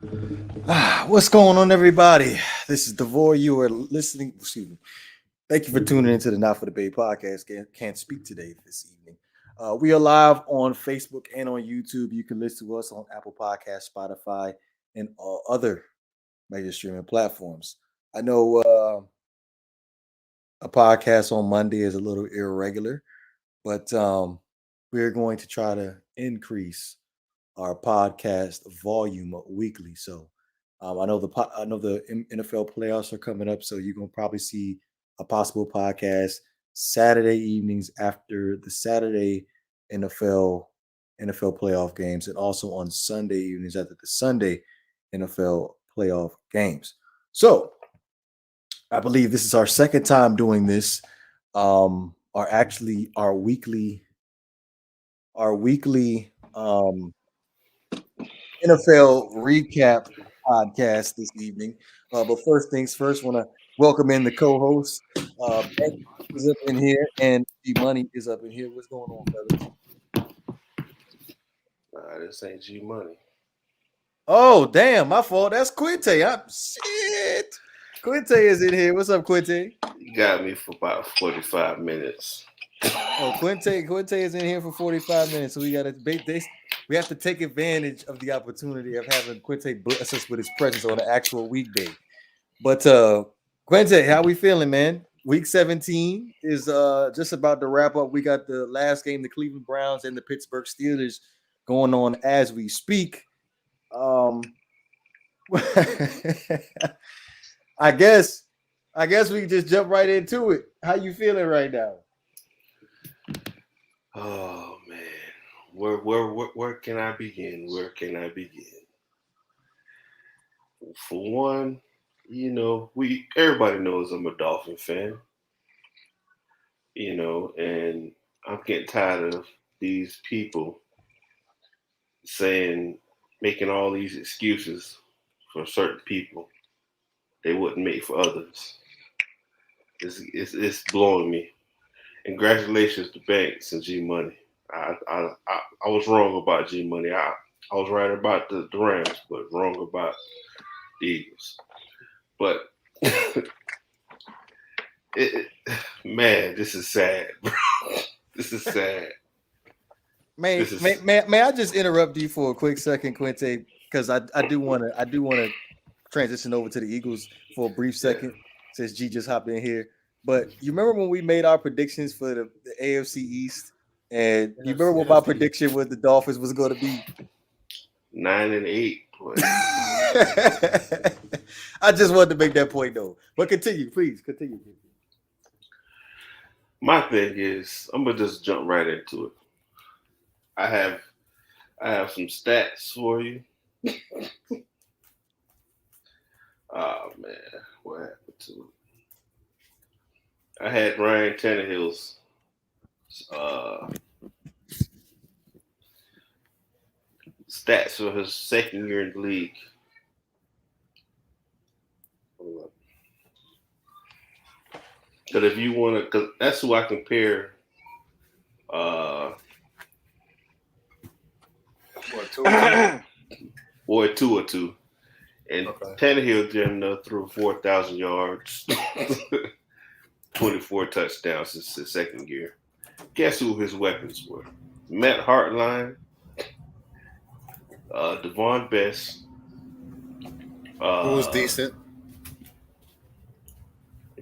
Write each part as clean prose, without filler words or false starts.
What's going on, everybody? This is Devore. You are listening. Excuse me. Thank you for tuning into the Not for the Bay podcast. Can't speak today this evening. We are live on Facebook and on YouTube. You can listen to us on Apple Podcasts, Spotify, and all other major streaming platforms. I know a podcast on Monday is a little irregular, but we're going to try to increase our podcast volume weekly. So I know the NFL playoffs are coming up, so you're gonna probably see a possible podcast Saturday evenings after the Saturday NFL playoff games, and also on Sunday evenings after the Sunday NFL playoff games. So I believe this is our second time doing this. Our weekly NFL recap podcast this evening. But first things first, want to welcome in the co-host. Ben is up in here, and G Money is up in here. What's going on, fellas? This ain't G Money. Oh, damn, my fault. That's Quinte. Shit. Quinte is in here. What's up, Quinte? You got me for about 45 minutes. Oh, Quinte is in here for 45 minutes, so we have to take advantage of the opportunity of having Quinte bless us with his presence on an actual weekday. But Quinte, how we feeling, man? Week 17 is just about to wrap up. We got the last game, the Cleveland Browns and the Pittsburgh Steelers, going on as we speak. I guess we can just jump right into it. How you feeling right now? Oh man, where can I begin? Where can I begin? For one, everybody knows I'm a Dolphin fan. And I'm getting tired of these people making all these excuses for certain people they wouldn't make for others. It's blowing me. Congratulations to Banks and G Money. I was wrong about G Money. I was right about the Rams, but wrong about the Eagles. But man, this is sad, bro. This is sad. May I just interrupt you for a quick second, Quinte? Because I do want to transition over to the Eagles for a brief second, since G just hopped in here. But you remember when we made our predictions for the AFC East, and you remember what my prediction was the Dolphins was going to be? 9-8. I just wanted to make that point, though. But continue, please continue. My thing is, I'm gonna just jump right into it. I have some stats for you. Oh man, what happened to it? I had Ryan Tannehill's stats for his second year in the league. Because if you want to, because that's who I compare. Or two. And Tannehill just threw 4,000 yards, 24 touchdowns since his second year. Guess who his weapons were? Matt Hartline, Devon Best. Who was decent.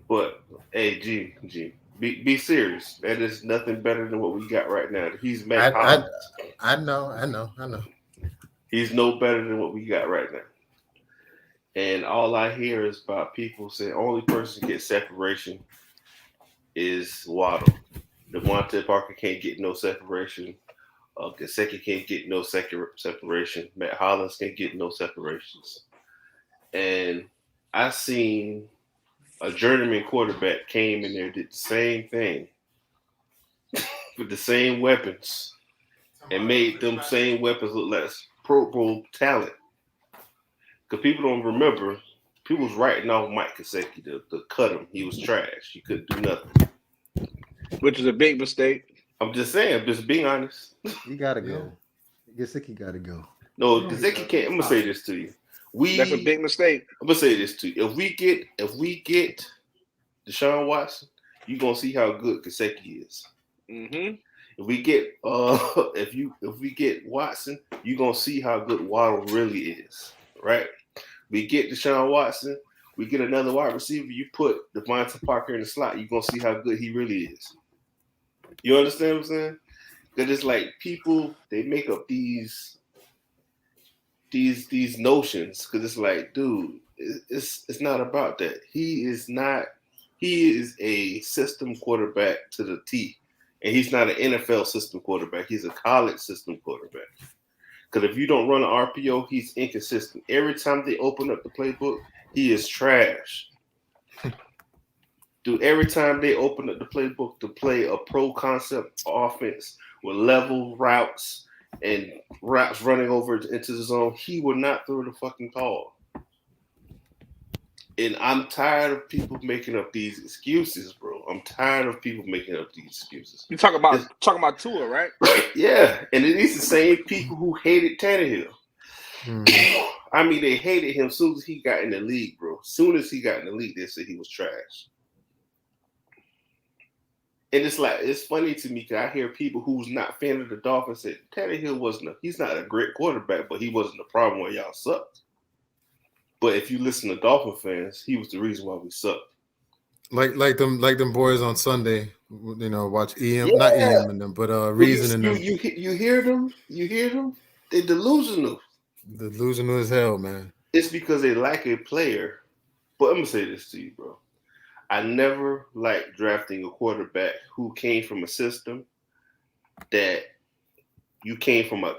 But, hey, G, be serious. That is nothing better than what we got right now. He's Matt Hollins. I know. He's no better than what we got right now. And all I hear is about people saying only person to get separation is Waddle. Devontae Parker can't get no separation. Gesicki can't get no separation. Matt Hollins can't get no separations. And I seen a journeyman quarterback came in there, did the same thing with the same weapons and made them same weapons look like Pro Bowl talent. Because people don't remember, people was writing off Mike Gesicki to cut him. He was trash. He couldn't do nothing. Which is a big mistake. I'm just saying, I'm just being honest. He got to go. Gesicki got to go. No, Gesicki can't. I'm going to say this to you. That's a big mistake. I'm gonna say this to you: if we get Deshaun Watson, you're gonna see how good Gesicki is. Mm-hmm. If we get if we get Watson, you're gonna see how good Waddle really is, right? We get Deshaun Watson, we get another wide receiver. You put Devontae Parker in the slot, you're gonna see how good he really is. You understand what I'm saying? Because it's like people they make up these notions. Because it's like, dude, it's not about that. He is not. He is a system quarterback to the T. And he's not an NFL system quarterback. He's a college system quarterback. Because if you don't run an RPO, he's inconsistent. Every time they open up the playbook, he is trash. Dude, every time they open up the playbook to play a pro concept offense with level routes and routes running over into the zone, he will not throw the fucking call. And I'm tired of people making up these excuses, bro. I'm tired of people making up these excuses. You talking about Tua, right? Yeah, and it is the same people who hated Tannehill. Mm. I mean, they hated him as soon as he got in the league, bro. As soon as he got in the league, they said he was trash. And it's like, it's funny to me because I hear people who's not fan of the Dolphins say Tannehill he's not a great quarterback, but he wasn't the problem where y'all sucked. But if you listen to Dolphin fans, he was the reason why we sucked. Like them boys on Sunday, watch EM, Yeah. not EM and them, but Reason and them. You hear them? They're delusional. The delusional as hell, man. It's because they like a player. But I'm gonna say this to you, bro. I never liked drafting a quarterback who came from a system that you came from a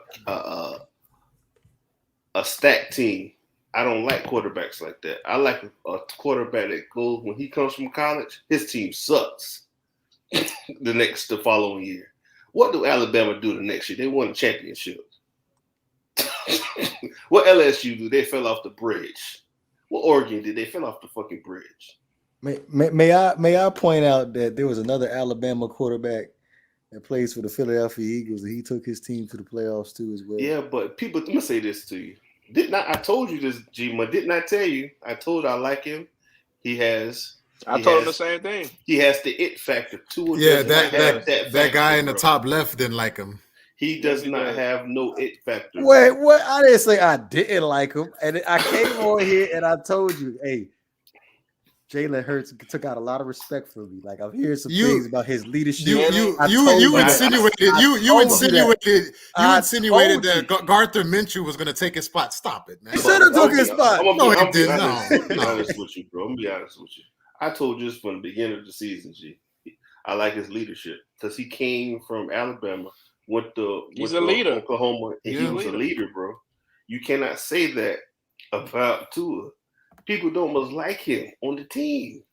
stacked team. I don't like quarterbacks like that. I like a quarterback that goes when he comes from college, his team sucks the following year. What do Alabama do the next year? They won a championship. What LSU do? They fell off the bridge. What Oregon did? They fell off the fucking bridge. May I point out that there was another Alabama quarterback that plays for the Philadelphia Eagles, and he took his team to the playoffs too as well. Yeah, but people, let me say this to you. I told you this, G-Ma, didn't I tell you? I told I like him. I told him the same thing. He has the it factor. Yeah, that guy in the top left didn't like him. He does not have no it factor. Wait, what? I didn't say I didn't like him. And I came on here and I told you, hey, Jalen Hurts took out a lot of respect for me. Like I'm hearing some things about his leadership. You insinuated that Gardner Minshew was going to take his spot. Stop it, man. He should have took his spot. No, he didn't. I'm be honest with you, bro. I'm gonna be honest with you. I told you this from the beginning of the season, G. I like his leadership because he came from Alabama, he's a leader. Oklahoma, and he was a leader, bro. You cannot say that about Tua. People don't much like him on the team.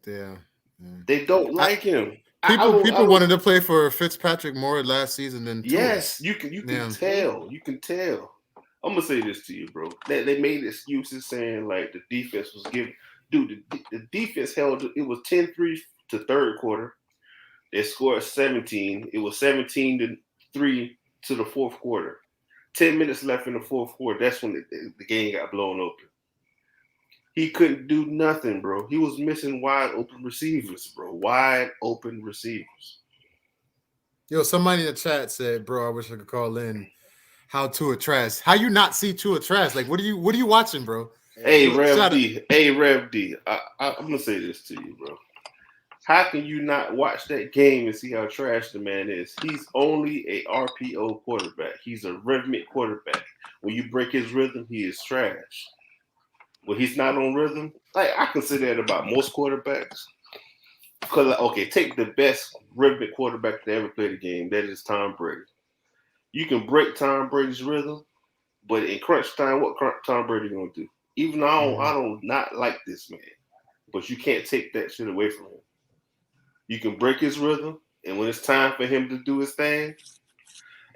Yeah. They don't like him. People wanted to play for Fitzpatrick more last season than Tua. Yes, you can tell. You can tell. I'm gonna say this to you, bro. They made excuses saying like the defense was giving. Dude, the defense held. It was 10-3 to third quarter. They scored 17. It was 17-3 to the fourth quarter. 10 minutes left in the fourth quarter. That's when the game got blown open. He couldn't do nothing, bro. He was missing wide open receivers, bro. Wide open receivers. Yo, somebody in the chat said, bro, I wish I could call in. How Tua trash? How you not see Tua trash? Like, what are you watching, bro? Hey, Rev D. I'm gonna say this to you, bro. How can you not watch that game and see how trash the man is? He's only a RPO quarterback. He's a rhythmic quarterback. When you break his rhythm, he is trash. When he's not on rhythm, like I consider that about most quarterbacks. Because take the best rhythmic quarterback to ever play the game. That is Tom Brady. You can break Tom Brady's rhythm, but in crunch time, what Tom Brady gonna do? Even though I don't not like this man, but you can't take that shit away from him. You can break his rhythm, and when it's time for him to do his thing,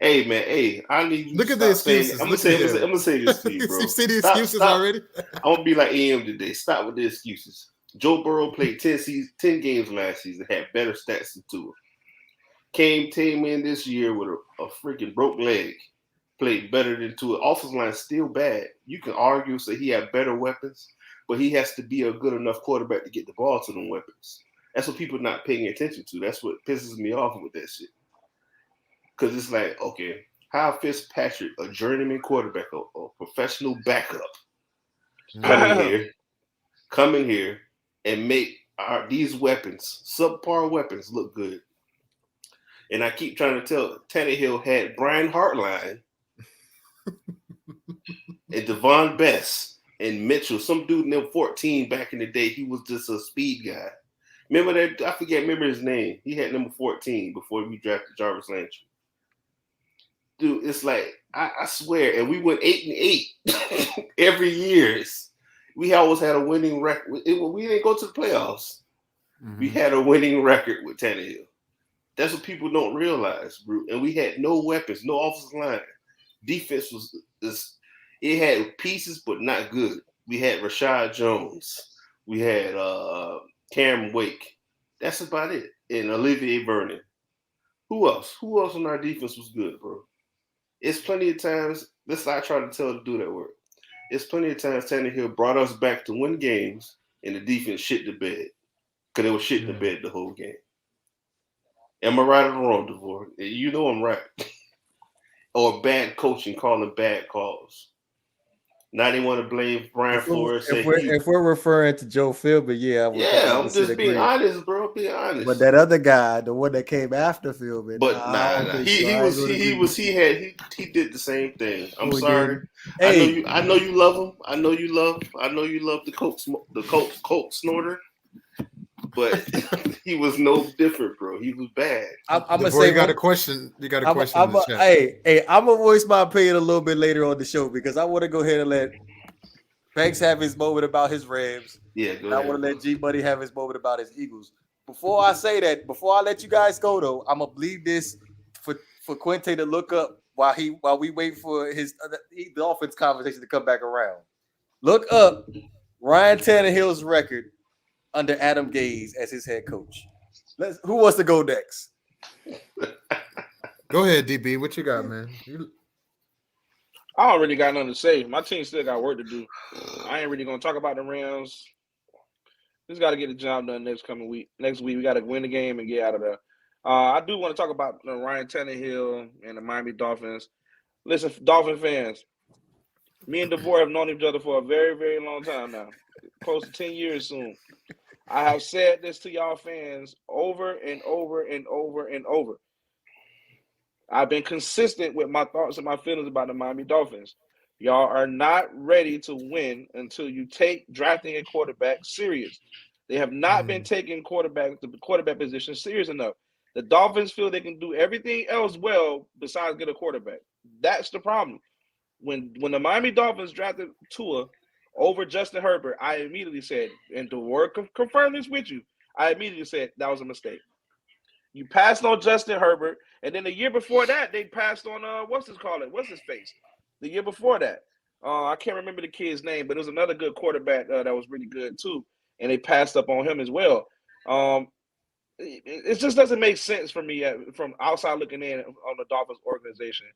hey man, I need you. Look at the excuses. I'm gonna say this to you, bro. You see the excuses already? I'm gonna be like EM today. Stop with the excuses. Joe Burrow played 10 games last season, had better stats than Tua. Came in this year with a freaking broke leg, played better than Tua. Offensive line is still bad. You can argue say he had better weapons, but he has to be a good enough quarterback to get the ball to them weapons. That's what people are not paying attention to. That's what pisses me off with that shit. Because it's like, okay, how Fitzpatrick, a journeyman quarterback, a professional backup, come in here and make these weapons, subpar weapons, look good. And I keep trying to tell Tannehill had Brian Hartline and Devon Best and Mitchell, some dude named 14 back in the day. He was just a speed guy. Remember that? Remember his name. He had number 14 before we drafted Jarvis Landry. Dude, it's like, I swear, and we went 8-8 every year. We always had a winning record. We didn't go to the playoffs. Mm-hmm. We had a winning record with Tannehill. That's what people don't realize, bro. And we had no weapons, no offensive line. Defense it had pieces, but not good. We had Rashad Jones. We had Cam Wake. That's about it. And Olivier Vernon. Who else? Who else on our defense was good, bro? It's plenty of times. This I try to tell to do that work. It's plenty of times Tannehill brought us back to win games, and the defense shit the bed because they were shit the bed the whole game. Am I right or wrong, DeVore? You know I'm right. Or bad coaching, calling bad calls. Now they want to blame Brian Flores. If we're referring to Joe Philbin, I'm just being honest, bro. Being honest. But that other guy, the one that came after Philbin, he did the same thing. I'm sorry. Hey. I know you love him. I know you love the coke snorter. But he was no different, bro. He was bad. I'm gonna say you got a question. You got a question in the chat. Hey, I'm gonna voice my opinion a little bit later on the show because I want to go ahead and let Banks have his moment about his Rams. Yeah, I want to let G Money have his moment about his Eagles. Before I say that, before I let you guys go though, I'm gonna leave this for Quinte to look up while we wait for the Dolphins conversation to come back around. Look up Ryan Tannehill's record under Adam Gase as his head coach. Who wants to go next? Go ahead, DB. What you got, man? I don't really got nothing to say. My team still got work to do. I ain't really gonna talk about the Rams. Just got to get the job done next week. Next week we got to win the game and get out of there. I do want to talk about Ryan Tannehill and the Miami Dolphins. Listen, Dolphin fans, me and DeVore have known each other for a very, very long time now, close to 10 years soon. I have said this to y'all fans over and over and over and over. I've been consistent with my thoughts and my feelings about the Miami Dolphins. Y'all are not ready to win until you take drafting a quarterback serious. They have not been taking the quarterback position serious enough. The Dolphins feel they can do everything else well besides get a quarterback. That's the problem. When the Miami Dolphins drafted Tua over Justin Herbert, I immediately said, and DeVore confirm this with you, I immediately said that was a mistake. You passed on Justin Herbert, and then the year before that, they passed on what's his face? The year before that, I can't remember the kid's name, but it was another good quarterback that was really good too, and they passed up on him as well. It just doesn't make sense for me from outside looking in on the Dolphins organization.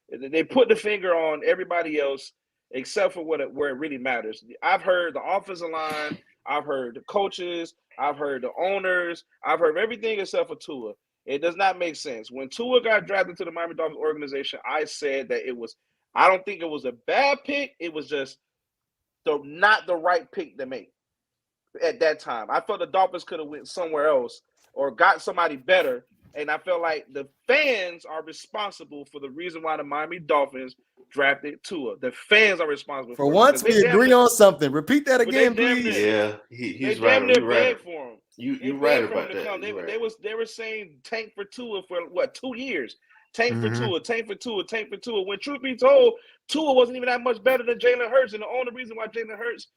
They put the finger on everybody else except for where it really matters. I've heard the offensive line, I've heard the coaches, I've heard the owners, I've heard everything except for Tua. It does not make sense. When Tua got drafted to the Miami Dolphins organization, I said that I don't think it was a bad pick. It was just not the right pick to make at that time. I felt the Dolphins could have went somewhere else or got somebody better. And I felt like the fans are responsible for the reason why the Miami Dolphins drafted Tua. The fans are responsible for once we agree on something. Repeat that again, please. Yeah, he's right. You're right. For him. You're right about that. They were saying tank for Tua for 2 years. Tank for Tua, tank for Tua, tank for Tua. When truth be told, Tua wasn't even that much better than Jalen Hurts. And the only reason why Jalen Hurts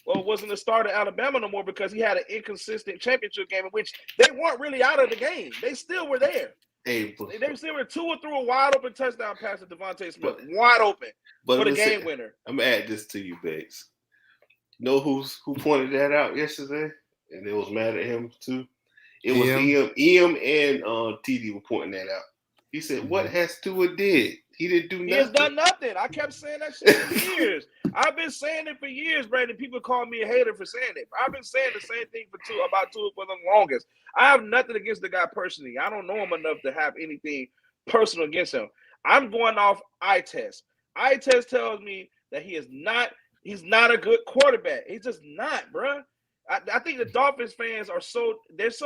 wasn't a starter at Alabama no more because he had an inconsistent championship game in which they weren't really out of the game. They still were there. They still were. Tua threw a wide open touchdown pass to Devontae Smith, wide open for the game winner. I'm gonna add this to you, Banks. You know who pointed that out yesterday, and they was mad at him too. It was EM and TD were pointing that out. He said, "What has Tua did? He didn't do nothing. He has done nothing. I kept saying that shit for years. I've been saying it for years, Brandon. People call me a hater for saying it. I've been saying the same thing about Tua for the longest. I have nothing against the guy personally. I don't know him enough to have anything personal against him. I'm going off eye test. Eye test tells me that he's not a good quarterback. He's just not, bro. I think the Dolphins fans are so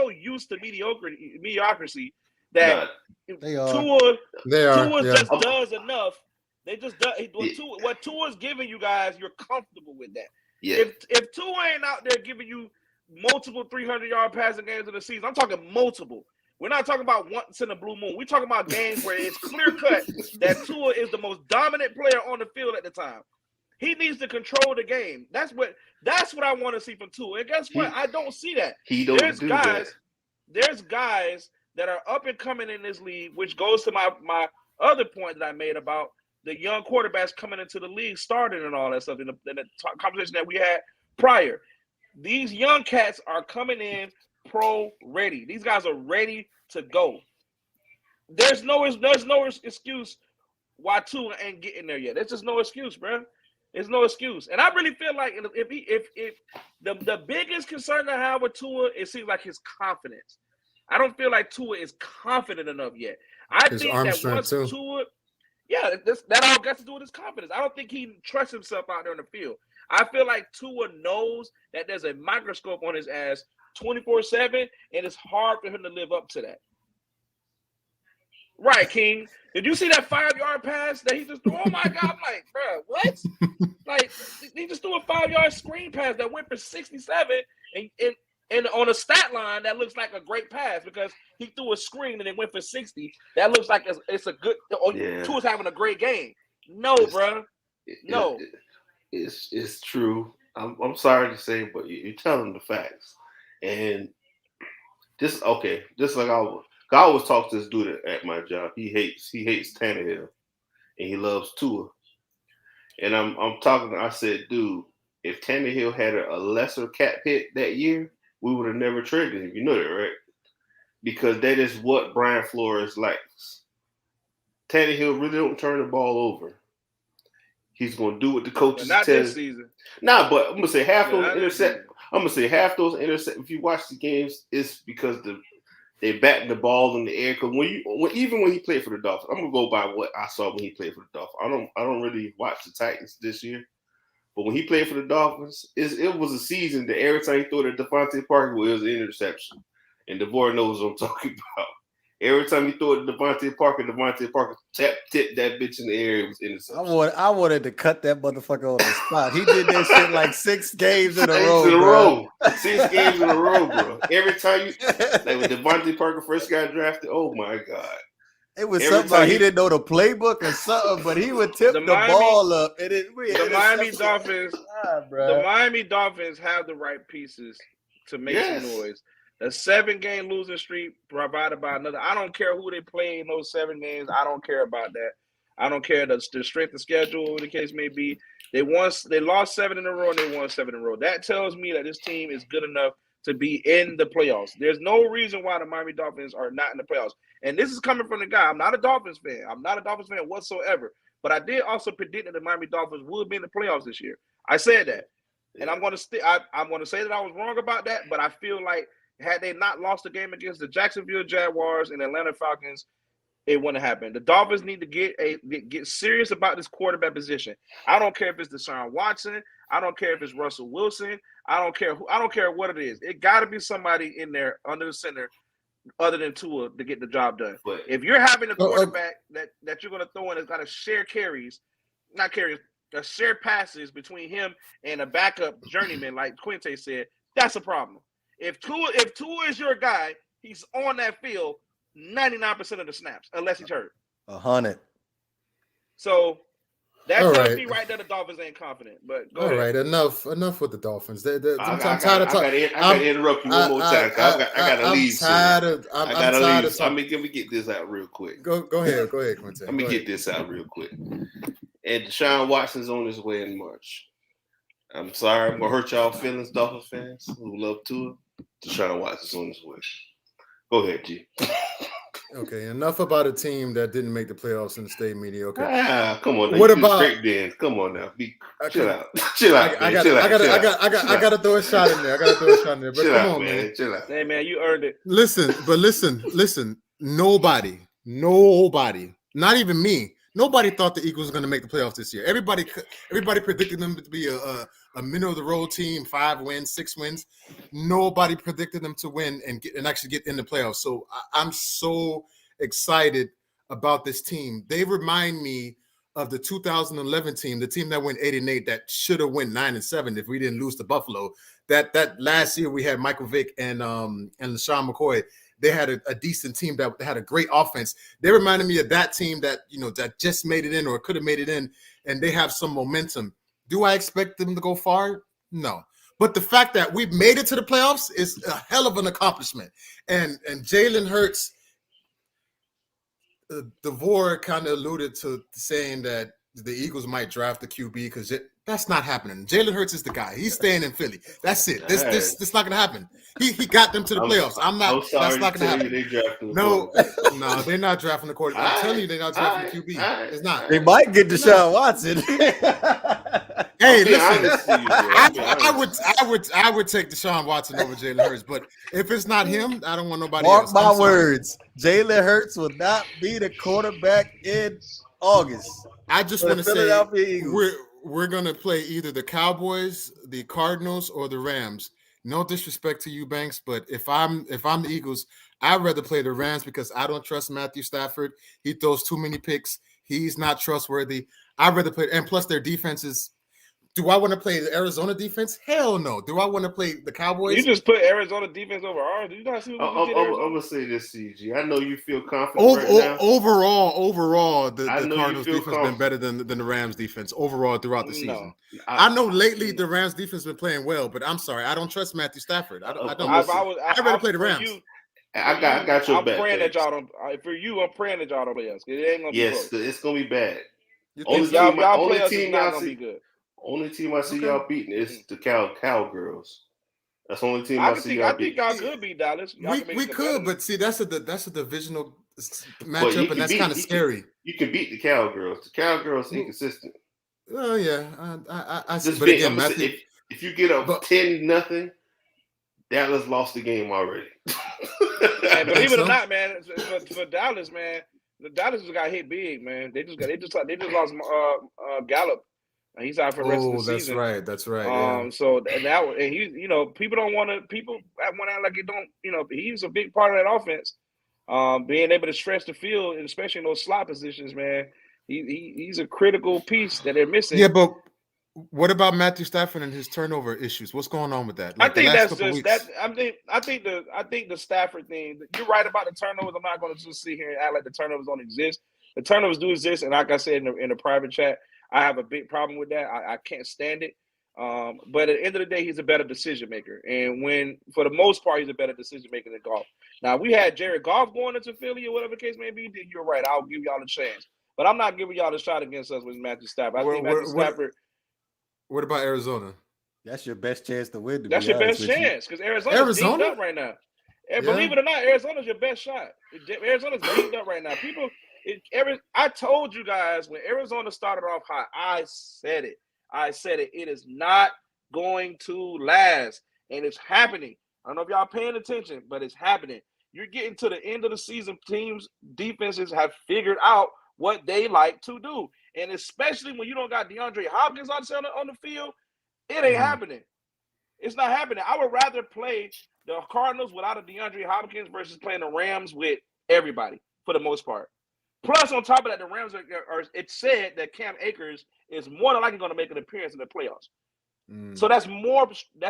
used to mediocrity that Tua just does enough. They just do what Tua's giving you guys. You're comfortable with that. Yeah. If Tua ain't out there giving you multiple 300-yard passing games in the season, I'm talking multiple. We're not talking about once in a blue moon. We're talking about games where it's clear cut that Tua is the most dominant player on the field at the time. He needs to control the game. That's what I want to see from Tua. And guess what? I don't see that. There's guys that are up and coming in this league, which goes to my other point that I made about the young quarterbacks coming into the league, starting and all that stuff in the conversation that we had prior. These young cats are coming in pro ready. These guys are ready to go. There's no excuse why Tua ain't getting there yet. There's just no excuse, bro. There's no excuse. And I really feel like if the biggest concern I have with Tua, it seems like his confidence. I don't feel like Tua is confident enough yet. I think that once Tua, that all got to do with his confidence. I don't think he trusts himself out there in the field. I feel like Tua knows that there's a microscope on his ass 24/7, and it's hard for him to live up to that. Right, King. Did you see that 5-yard pass that he just threw? Oh my God! I'm like, bro, what? Like he just threw a 5-yard screen pass that went for 67, and on a stat line that looks like a great pass because he threw a screen and it went for 60. That looks like it's a good. Tua's having a great game. No, bro. No. It's true. I'm sorry to say, but you're telling the facts. And just like I always talk to this dude at my job. He hates Tannehill, and he loves Tua. And I said, dude, if Tannehill had a lesser cap hit that year, we would have never traded him. You know that, right? Because that is what Brian Flores likes. Tannehill really don't turn the ball over. He's gonna do what the coaches tell him. Not this season. Nah, but I'm gonna say half those interceptions. If you watch the games, it's because they batting the ball in the air. Because even when he played for the Dolphins, I'm gonna go by what I saw when he played for the Dolphins. I don't really watch the Titans this year, but when he played for the Dolphins, it was a season that every time he threw it at Devontae Parker, it was an interception. And DeVore knows what I'm talking about. Every time he threw it at Devontae Parker tipped that bitch in the air. It was interception. I wanted to cut that motherfucker on the spot. He did that shit like 6 games in a row. 6 games in a row, bro. Every time when Devontae Parker first got drafted, oh my God. It was something like he didn't know the playbook or something, but he would tip the ball up. And the Miami Dolphins have the right pieces to make some noise. A 7-game losing streak provided by another. I don't care who they play in those 7 games. I don't care about that. I don't care the strength of schedule, whatever the case may be. They lost 7 in a row and they won 7 in a row. That tells me that this team is good enough to be in the playoffs. There's no reason why the Miami Dolphins are not in the playoffs. And this is coming from the guy. I'm not a Dolphins fan. I'm not a Dolphins fan whatsoever. But I did also predict that the Miami Dolphins would be in the playoffs this year. I said that. And I'm going to say that I was wrong about that, but I feel like had they not lost the game against the Jacksonville Jaguars and Atlanta Falcons, it wouldn't have happened. The Dolphins need to get serious about this quarterback position. I don't care if it's Deshaun Watson. I don't care if it's Russell Wilson. I don't care what it is. It got to be somebody in there under the center other than Tua to get the job done. But if you're having a quarterback that you're going to throw in that's got to share share passes between him and a backup journeyman like Quinte said, that's a problem. If Tua is your guy, he's on that field 99% of the snaps, unless he's hurt. 100. So that tells me right there the Dolphins ain't confident. But go ahead. Right, enough with the Dolphins. I'm tired of talking. I got to interrupt you one more time. I got to leave. I'm tired of talking. Let me get this out real quick. Go ahead, Quinte. Let me get this out real quick. And Deshaun Watson's on his way in March. I'm sorry, I'm gonna hurt y'all feelings, Dolphins fans who love Tua. Deshaun Watson's on his way. Go ahead, G. Okay, enough about a team that didn't make the playoffs and stay mediocre. Come on. What You about straight then? Come on now. Chill okay? out. Chill out, man. Chill out. I gotta throw a shot in there. I gotta throw a shot in there. But Chill come out, on, man. Chill out. Hey, man, you earned it. Listen. Nobody, not even me. Nobody thought the Eagles were going to make the playoffs this year. Everybody predicted them to be a middle of the road team, 5 wins, 6 wins. Nobody predicted them to win and actually get in the playoffs. So I'm so excited about this team. They remind me of the 2011 team, the team that went 8-8, that should have went 9-7 if we didn't lose to Buffalo. That last year we had Michael Vick and LaShawn McCoy. They had a decent team that had a great offense. They reminded me of that team that that just made it in or could have made it in, and they have some momentum. Do I expect them to go far? No. But the fact that we've made it to the playoffs is a hell of an accomplishment. And Jalen Hurts, DeVore kind of alluded to saying that the Eagles might draft the QB because that's not happening. Jalen Hurts is the guy. He's staying in Philly. That's it. This not gonna happen. He got them to the playoffs. I'm not. That's not gonna happen. No, they're not drafting the quarterback. I'm telling you, they're not drafting the QB. It's not. They might get Deshaun Watson. Hey, listen. I would take Deshaun Watson over Jalen Hurts, but if it's not him, I don't want nobody else. Mark my words. Jalen Hurts will not be the quarterback in August. I just want to say we're gonna play either the Cowboys, the Cardinals, or the Rams. No disrespect to you, Banks, but if I'm the Eagles, I'd rather play the Rams because I don't trust Matthew Stafford. He throws too many picks. He's not trustworthy. I'd rather play, and plus their defense is. Do I want to play the Arizona defense? Hell no. Do I want to play the Cowboys? You just put Arizona defense over ours. Do you not see what we did? I'm gonna say this, CG. I know you feel confident right now. Overall, the Cardinals defense has been better than the Rams defense overall throughout the season. I know lately the Rams defense has been playing well, but I'm sorry, I don't trust Matthew Stafford. I don't. I'd rather play the Rams. I got your back. I'm praying that y'all don't. For you, I'm praying that y'all don't play us. It ain't gonna be close. It's gonna be bad. Only team y'all gonna be good. Only team I see y'all beating is the Cowgirls. That's the only team I see y'all beating. I think y'all could beat Dallas. We could, but see, that's a divisional matchup, and that's kind of scary. You can beat the Cowgirls. The Cowgirls inconsistent. Oh yeah, I see. Just but again, Matthew, if you get up 10-0, Dallas lost the game already. Hey, believe it or not, man, for Dallas, man, the Dallas just got hit big, man. They just lost Gallup. He's out for the rest of the season. That's right. So now, and he, people don't want to. People want to act like it don't. He's a big part of that offense. Being able to stretch the field, and especially in those slot positions, man. He's a critical piece that they're missing. Yeah, but what about Matthew Stafford and his turnover issues? What's going on with that? I think that's just that. I think the Stafford thing. You're right about the turnovers. I'm not going to just sit here and act like the turnovers don't exist. The turnovers do exist, and like I said in the private chat. I have a big problem with that. I can't stand it. But at the end of the day, he's a better decision maker. And for the most part, he's a better decision maker than Goff. Now, we had Jared Goff going into Philly or whatever the case may be. You're right. I'll give y'all a chance. But I'm not giving y'all a shot against us with Matthew Stafford. I think Matthew Stafford. What about Arizona? That's your best chance to win. That's your best chance because Arizona's beat up right now. And believe it or not, Arizona's your best shot. Arizona's beat up right now. I told you guys when Arizona started off hot, I said it. It is not going to last, and it's happening. I don't know if y'all paying attention, but it's happening. You're getting to the end of the season. Teams' defenses have figured out what they like to do, and especially when you don't got DeAndre Hopkins on the field, it ain't happening. It's not happening. I would rather play the Cardinals without a DeAndre Hopkins versus playing the Rams with everybody for the most part. Plus, on top of that, the Rams it's said that Cam Akers is more than likely going to make an appearance in the playoffs. So that's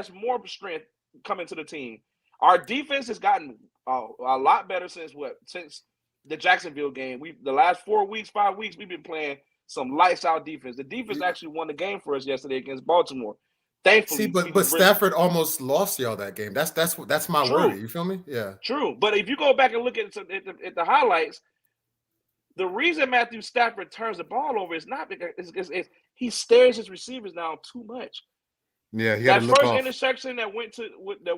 more strength coming to the team. Our defense has gotten a lot better since the Jacksonville game. The last 5 weeks, we've been playing some lights out defense. The defense actually won the game for us yesterday against Baltimore. Thankfully, see, but Stafford almost lost y'all that game. That's my worry. You feel me? Yeah, true. But if you go back and look at the highlights. The reason Matthew Stafford turns the ball over is not because he stares his receivers down too much. Yeah, that first interception that went to the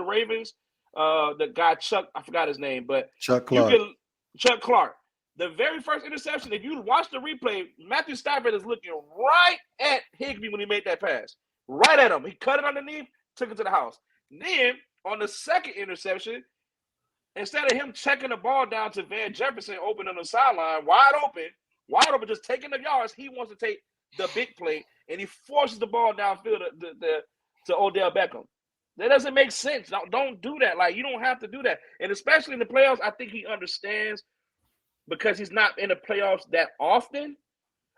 Ravens. the guy Chuck, I forgot his name, but Chuck you Clark. can Chuck Clark. The very first interception, if you watch the replay, Matthew Stafford is looking right at Higbee when he made that pass. Right at him. He cut it underneath, took it to the house. Then on the second interception, instead of him checking the ball down to Van Jefferson, open on the sideline, wide open, just taking the yards, he wants to take the big play, and he forces the ball downfield to Odell Beckham. That doesn't make sense. Don't do that. Like, you don't have to do that. And especially in the playoffs, I think he understands, because he's not in the playoffs that often.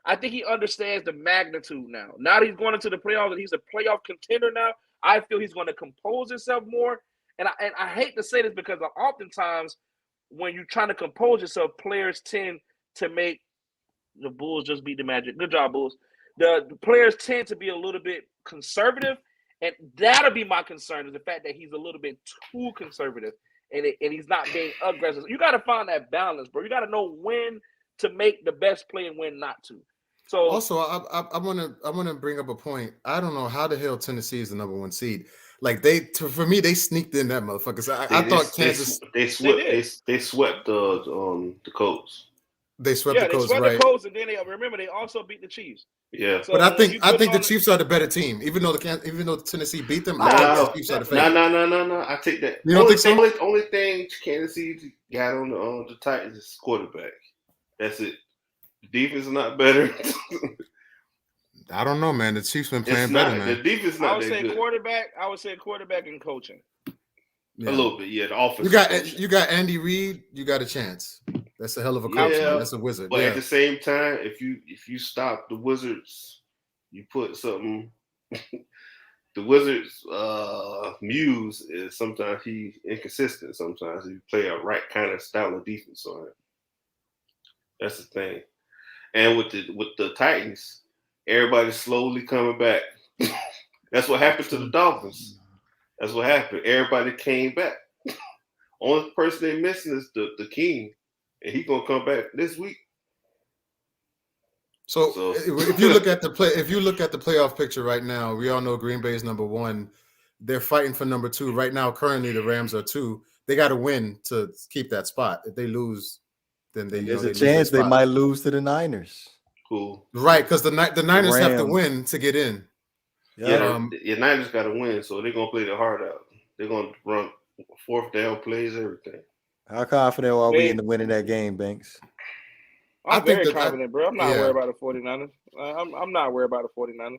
I think he understands the magnitude now. Now that he's going into the playoffs and he's a playoff contender now, I feel he's going to compose himself more. And I hate to say this, because oftentimes when you're trying to compose yourself, players tend to make the Bulls just beat the Magic. Good job, Bulls. The players tend to be a little bit conservative, and that'll be my concern, is the fact that he's a little bit too conservative and he's not being aggressive. You got to find that balance, bro. You got to know when to make the best play and when not to. So also, I want to bring up a point. I don't know how the hell Tennessee is the number 1 seed. Like, for me, they sneaked in that motherfucker. So I thought Kansas. They swept the Colts. They swept the Colts, swept right? The Colts, and then they also beat the Chiefs. Yeah, so but I think the Chiefs are the better team, even though Tennessee beat them. I think the Chiefs are the favorite. No. I take that. You don't think so? Only thing Kansas City got on the Titans is quarterback. That's it. The defense is not better. I don't know, man. The Chiefs been playing better, man. The defense is not. I would say quarterback and coaching. Yeah. A little bit, yeah. The offense. You got Andy Reid. You got a chance. That's a hell of a coach. Man. That's a wizard. But at the same time, if you stop the Wizards, you put something. The Wizards' muse is sometimes he's inconsistent. Sometimes he play a right kind of style of defense on it. That's the thing. And with the Titans, everybody's slowly coming back. That's what happened to the Dolphins. That's what happened. Everybody came back. Only person they're missing is the King, and he's gonna come back this week. So if you look at the playoff picture right now, we all know Green Bay is number 1. They're fighting for number 2 right now. Currently, the Rams are 2. They got to win to keep that spot. If they lose, then there's a chance they might lose to the Niners. Cool, right? Because the Niners have to win to get in. Yeah, your Niners got to win, so they're gonna play their heart out. They're gonna run 4th down plays, everything. How confident are we in winning that game, Banks? I'm very confident, bro. I'm not worried about the 49ers. I'm not worried about the 49ers.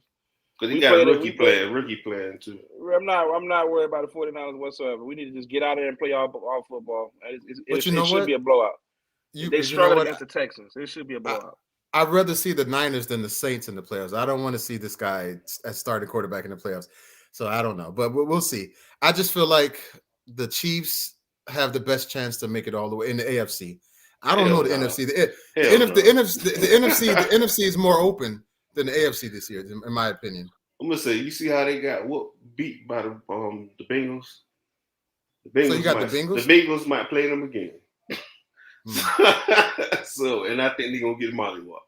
Because he got a rookie player too. I'm not worried about the 49ers whatsoever. We need to just get out there and play all football. It should be a blowout. They struggled against the Texans. It should be a blowout. I'd rather see the Niners than the Saints in the playoffs. I don't want to see this guy as starting quarterback in the playoffs. So I don't know, but we'll see. I just feel like the Chiefs have the best chance to make it all the way in the AFC. I don't know the NFC. The NFC is more open than the AFC this year, in my opinion. I'm gonna say, you see how they got beat by the Bengals. The Bengals. So you got the Bengals. The Bengals might play them again. So, and I think they're gonna get mollywop.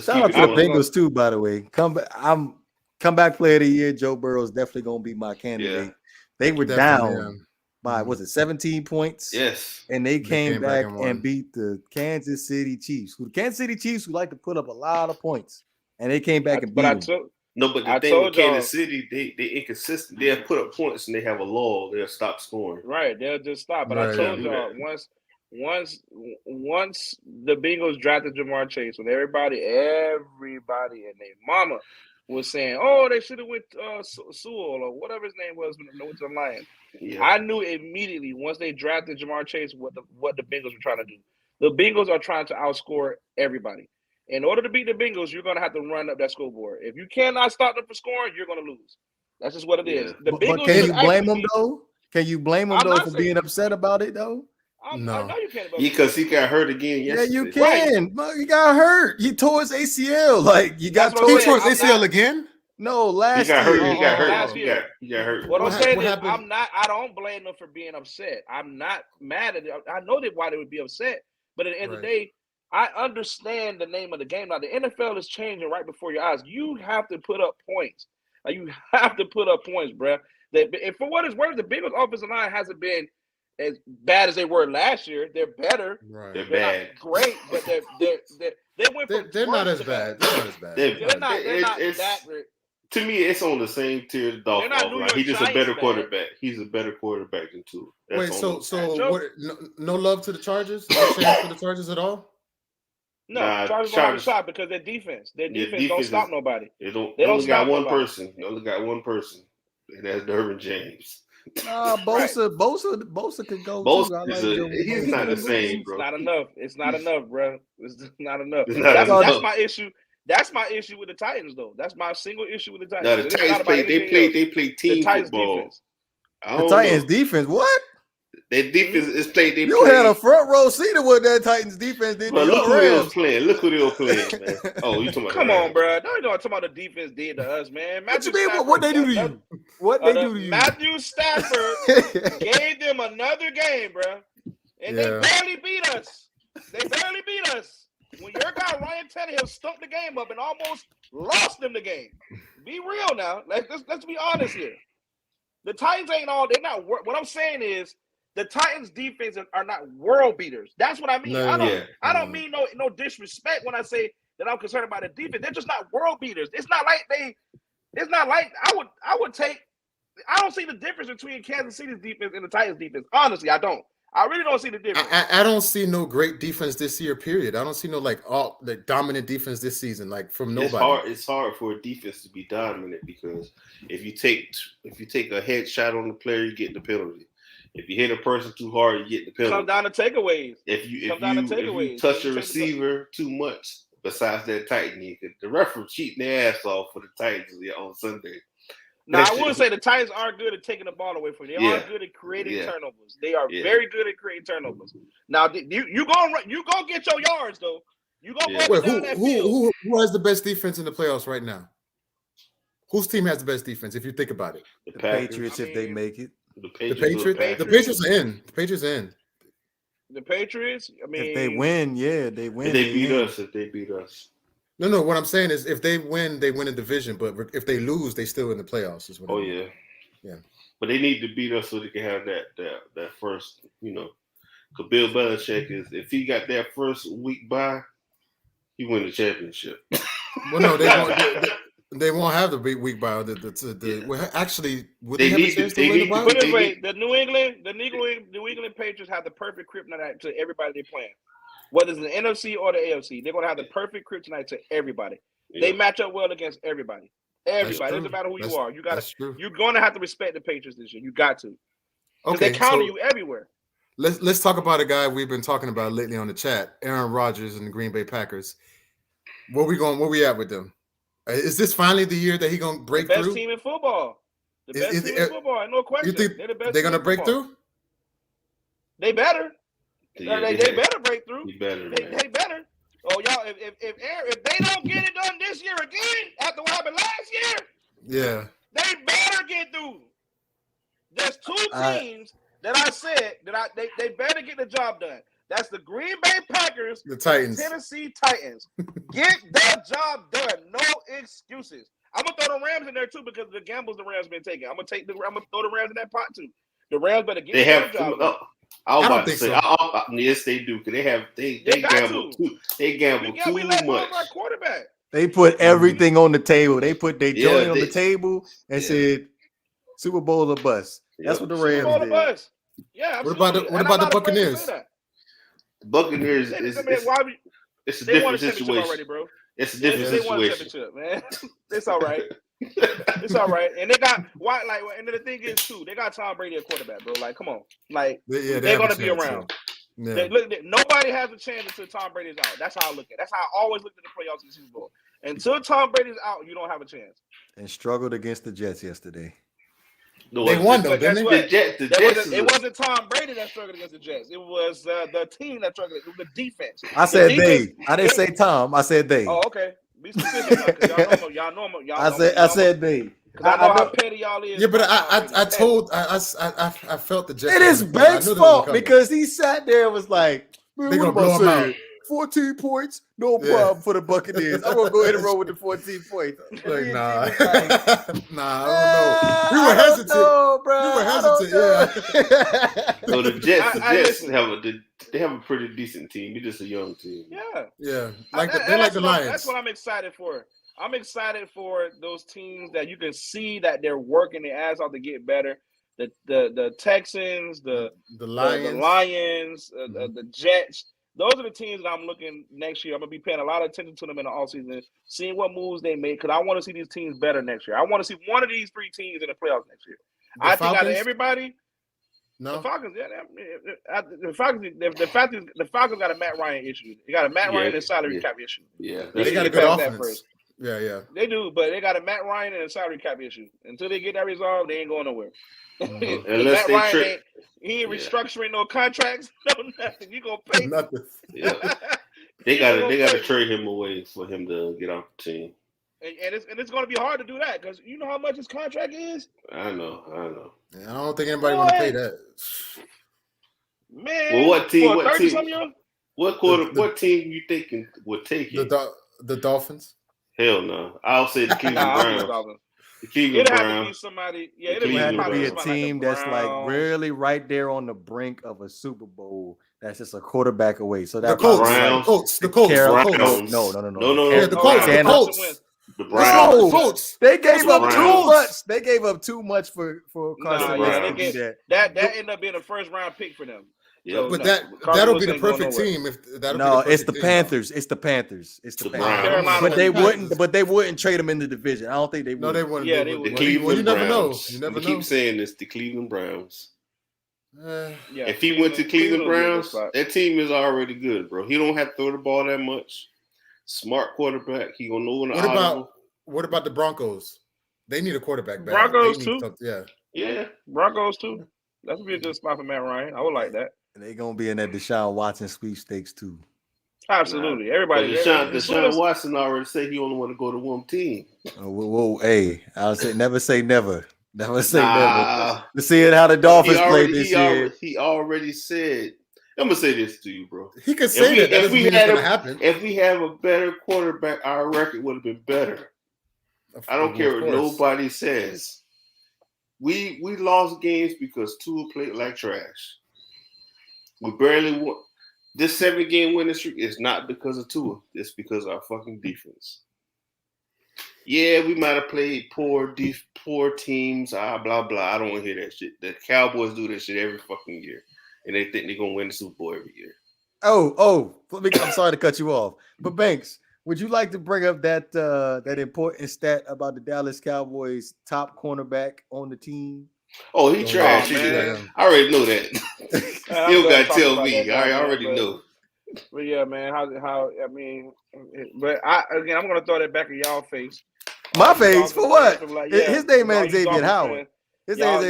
Shout out to the Bengals too, by the way. Comeback player of the year. Joe Burrow is definitely gonna be my candidate. Yeah. They were down by 17 points? Yes. And they came back and beat the Kansas City Chiefs. The Kansas City Chiefs who like to put up a lot of points. And they came back and beat them. But the thing with Kansas City, they inconsistent. They'll put up points and they have a lull. They'll stop scoring. Right. They'll just stop. But I told y'all, once the Bengals drafted Jamar Chase, when everybody and their mama was saying, oh, they should have went Sewell or whatever his name was when they went to the Lions. Yeah. I knew immediately once they drafted Jamar Chase what the Bengals were trying to do. The Bengals are trying to outscore everybody. In order to beat the Bengals, you're going to have to run up that scoreboard. If you cannot stop them from scoring, you're going to lose. That's just what it is. The Bengals. But can you blame them though? Can you blame them though for being upset about it though? No, I know you can't. Because he got hurt again yesterday. Yeah, you can. Right. He got hurt. He tore his ACL. Like you got tore his ACL again. No, last year. He got hurt. Last year. He got hurt. What I'm saying is, I don't blame them for being upset. I'm not mad at it. I know why they would be upset. But at the end of the day, I understand the name of the game. Now the NFL is changing right before your eyes. You have to put up points. You have to put up points, bro. And for what it's worth, the Bengals offensive line hasn't been as bad as they were last year. They're better. Right. They're They're bad. not great, but they went from They're not worse as to bad. They're not as bad. They're not It's- that great. To me, it's on the same tier as Dolphins. They're not New Like, York he's just a Giants better bad. quarterback. He's a better quarterback than Tua. Wait, That's so what? No love to the Chargers? No chance for the Chargers at all? No, Nah, Chargers don't have a Chargers- shot because their defense don't defense stop is- nobody. They They only don't got stop one nobody. person. They only got one person, and that's Derwin James. Nah, Bosa could go Bosa too. I is Joe he's Bosa. not the same, It's bro. not enough. It's not enough, bro. It's not enough. It's not That's enough. my issue. That's my issue with the Titans, though. That's my single issue with the Titans. No, the It ain't Titans about play. anything else. They play The team Titans football. defense. I The don't Titans know. defense. What? Their defense is played. They You play. had a front row seat of what that Titans defense did. But to look your who they was Rams. playing. Look who they were playing, man. Oh, you talking about? Come the on, Rams. bro. Don't know talking about the defense did to us, man. What you Matthew mean? What they do to Stafford- you? What they do to you? Matthew Stafford gave them another game, bro. And they Yeah. barely beat us. They barely beat us. When your guy Ryan Tannehill stuck the game up and almost lost them the game. Be real now. Let's be honest here. The Titans ain't all. They're not. What I'm saying is the Titans defense are not world beaters. That's what I mean. No, I don't mean no disrespect when I say that I'm concerned about the defense. They're just not world beaters. It's not like I would take. I don't see the difference between Kansas City's defense and the Titans defense. Honestly, I don't. I really don't see the difference. I don't see no great defense this year. Period. I don't see no dominant defense this season. Like from nobody. It's hard for a defense to be dominant because if you take a headshot on the player, you get the penalty. If you hit a person too hard, you get the penalty. Come down to takeaways. If you takeaways. touch a Take the- receiver too much, besides that Titan, the ref was cheating their ass off for the Titans on Sunday. Now, I will say the Titans are good at taking the ball away from you. They Yeah. are good at creating Yeah. turnovers. They are Yeah. very good at creating turnovers. Now, you gonna get your yards though. You gonna Yeah. go Wait, up and down that field. who has the best defense in the playoffs right now? Whose team has the best defense? If you think about it, The The Packers, Patriots, if they make it. the the Patriots, Patriots. The Patriots are in. The Patriots are in. The Patriots. I mean, If they win, yeah, they win. If they beat in. us, if they beat us, No. What I'm saying is, if they win a division. But if they lose, they still in the playoffs. Is what I mean. Yeah. But they need to beat us so they can have that first, because Bill Belichick if he got that first week bye, he win the championship. Well, no, they won't have the big week bye. Actually, would they have a chance to win the bye? put it this way: the New England Patriots have the perfect kryptonite to everybody they're playing. Whether it's the NFC or the AFC, they're gonna have the perfect kryptonite to everybody. They match up well against everybody. Everybody. It doesn't matter who you are. You're gonna have to respect the Patriots this year. You got to. Because they counter you everywhere. Let's talk about a guy we've been talking about lately on the chat, Aaron Rodgers and the Green Bay Packers. Where we at with them? Is this finally the year that he gonna break Best through? team in football. The best team in football. No question. You think they're the best they're team gonna in break football. through? They better. Yeah, they better break through. He better, man. They better. Oh, y'all, if they don't get it done this year again, after what happened last year, Yeah. they better get through. There's two teams that I said that they better get the job done. That's the Green Bay Packers, The Titans. Tennessee Titans. Get that job done. No excuses. I'm gonna throw the Rams in there too because of the gambles the Rams been taking. I'm gonna throw the Rams in that pot too. The Rams better get They their have. job done. I was I don't about to think say, so. yes, they do because they got gamble to. too. They gamble We too let go much. of our quarterback. They put everything on the table. They put their Yeah, joint on the they- table and yeah. said, "Super Bowl or bust." That's Yep. what the Super Bowl Rams the did. bus. Yeah. What about the- absolutely. what And about I'm the not afraid to Buccaneers? say that. Buccaneers They- is I mean, why we- it's a They won different a championship situation. already, bro. It's a They different won a situation. championship, man. It's all right. It's all right. And they got and the thing is too, they got Tom Brady at quarterback, bro. Like, come on. Like, They're they're gonna be around. Yeah. Nobody has a chance until Tom Brady's out. That's how I look at it. That's how I always looked at the playoffs in the Super Bowl. Until Tom Brady's out, you don't have a chance. And struggled against the Jets yesterday. No, They won though, But guess didn't they? what? The Jets It wasn't Tom Brady that struggled against the Jets. It was the team that struggled. It was the defense. I said The they. defense- I didn't say Tom. I said they. Oh, okay. Be specific, now, 'cause y'all know. I said they. I know how petty y'all is. Yeah, but I Petty. told I felt the Jets. It is were gonna come. I Banks' knew they were fault coming. because he sat there and was like, "Man, They what gonna am I blow him saying? 14 points, no Yeah. problem for the Buccaneers. I'm gonna go ahead and roll with the 14 points. And Like, me and nah. T was like, Nah, I don't know. We I were don't hesitant. know, bro. We were I don't hesitant, know. So the Jets listen. have a pretty decent team. They're just a young team. Yeah. Yeah. That's Like the what Lions. That's what I'm excited for. I'm excited for those teams that you can see that they're working their ass off to get better. The Texans, the Lions. the Jets. Those are the teams that I'm looking next year. I'm gonna be paying a lot of attention to them in the offseason, seeing what moves they make, because I want to see these teams better next year. I want to see one of these three teams in the playoffs next year. The I think out of Falcons? everybody, No. the Falcons, the Falcons got a Matt Ryan issue. They got a Matt Ryan and salary cap issue. Yeah, They got a get good past that offense. first. Yeah. They do, but they got a Matt Ryan and a salary cap issue. Until they get that resolved, they ain't going nowhere. Unless Matt Ryan they he ain't restructuring no contracts, no nothing. You gonna pay? Nothing. Yeah. They gotta trade him away for him to get off the team. And it's gonna be hard to do that because you know how much his contract is. I know. Yeah, I don't think anybody want to pay that. Man, Well, what team? What team you thinking would take it? The Dolphins. Hell no. I'll say the Cleveland Browns. The Cleveland It'd have to be Browns. somebody. Yeah, It would have to be a somebody team the that's like Browns. really right there on the brink of a Super Bowl. That's just a quarterback away. So that The Colts. Browns. The Colts. Browns. No. Yeah, the Colts. The Colts. The No, Browns. the Colts. They gave That's up what too Browns. much. They gave up too much for Carson Nah, Wentz yeah, to they do get- that. That ended up being a first round pick for them. Yeah, So, But no, Carson that'll Wentz be the ain't going perfect nowhere. team. It's the Panthers. It's the Panthers. It's the The Panthers. Browns. Carolina But they wouldn't trade them in the division. I don't think they would. No, they wouldn't. Yeah, They they wouldn't. would. The Cleveland Well, you never know. Browns. You never We keep know. saying this. The Cleveland Browns. Uh, Yeah, If he went to Cleveland would be a good Browns, spot. that team is already good, bro. He don't have to throw the ball that much. Smart quarterback. He gonna know when to audible. What about the Broncos? They need a quarterback back. Broncos, They too. need something- Yeah. Yeah. Broncos too. That would be a good spot for Matt Ryan. I would like that. And they gonna be in that Deshaun Watson sweepstakes too. Absolutely. But Everybody. Deshaun Watson already said he only want to go to one team. Whoa, hey, I'll say never say never. Never say never. Nah. To see it how the Dolphins played this he year. He already said. I'm gonna say this to you, bro. He could say that. That doesn't mean it's going to happen. If we have a better quarterback, our record would have been better. I don't care what nobody says. We lost games because Tua played like trash. We barely won. This 7-game winning streak is not because of Tua. It's because of our fucking defense. Yeah, we might have played poor teams, blah, blah. I don't want to hear that shit. The Cowboys do that shit every fucking year. And they think they're going to win the Super Bowl every year. I'm sorry to cut you off. But Banks, would you like to bring up that important stat about the Dallas Cowboys top cornerback on the team? Oh, he trash. man. I already know that. You don't got to tell me. I already know. But yeah, man, how I mean, but I'm going to throw that back in y'all face. My face? For what? Like, His name all ain't you Xavier Dolphins Howard. fans, His y'all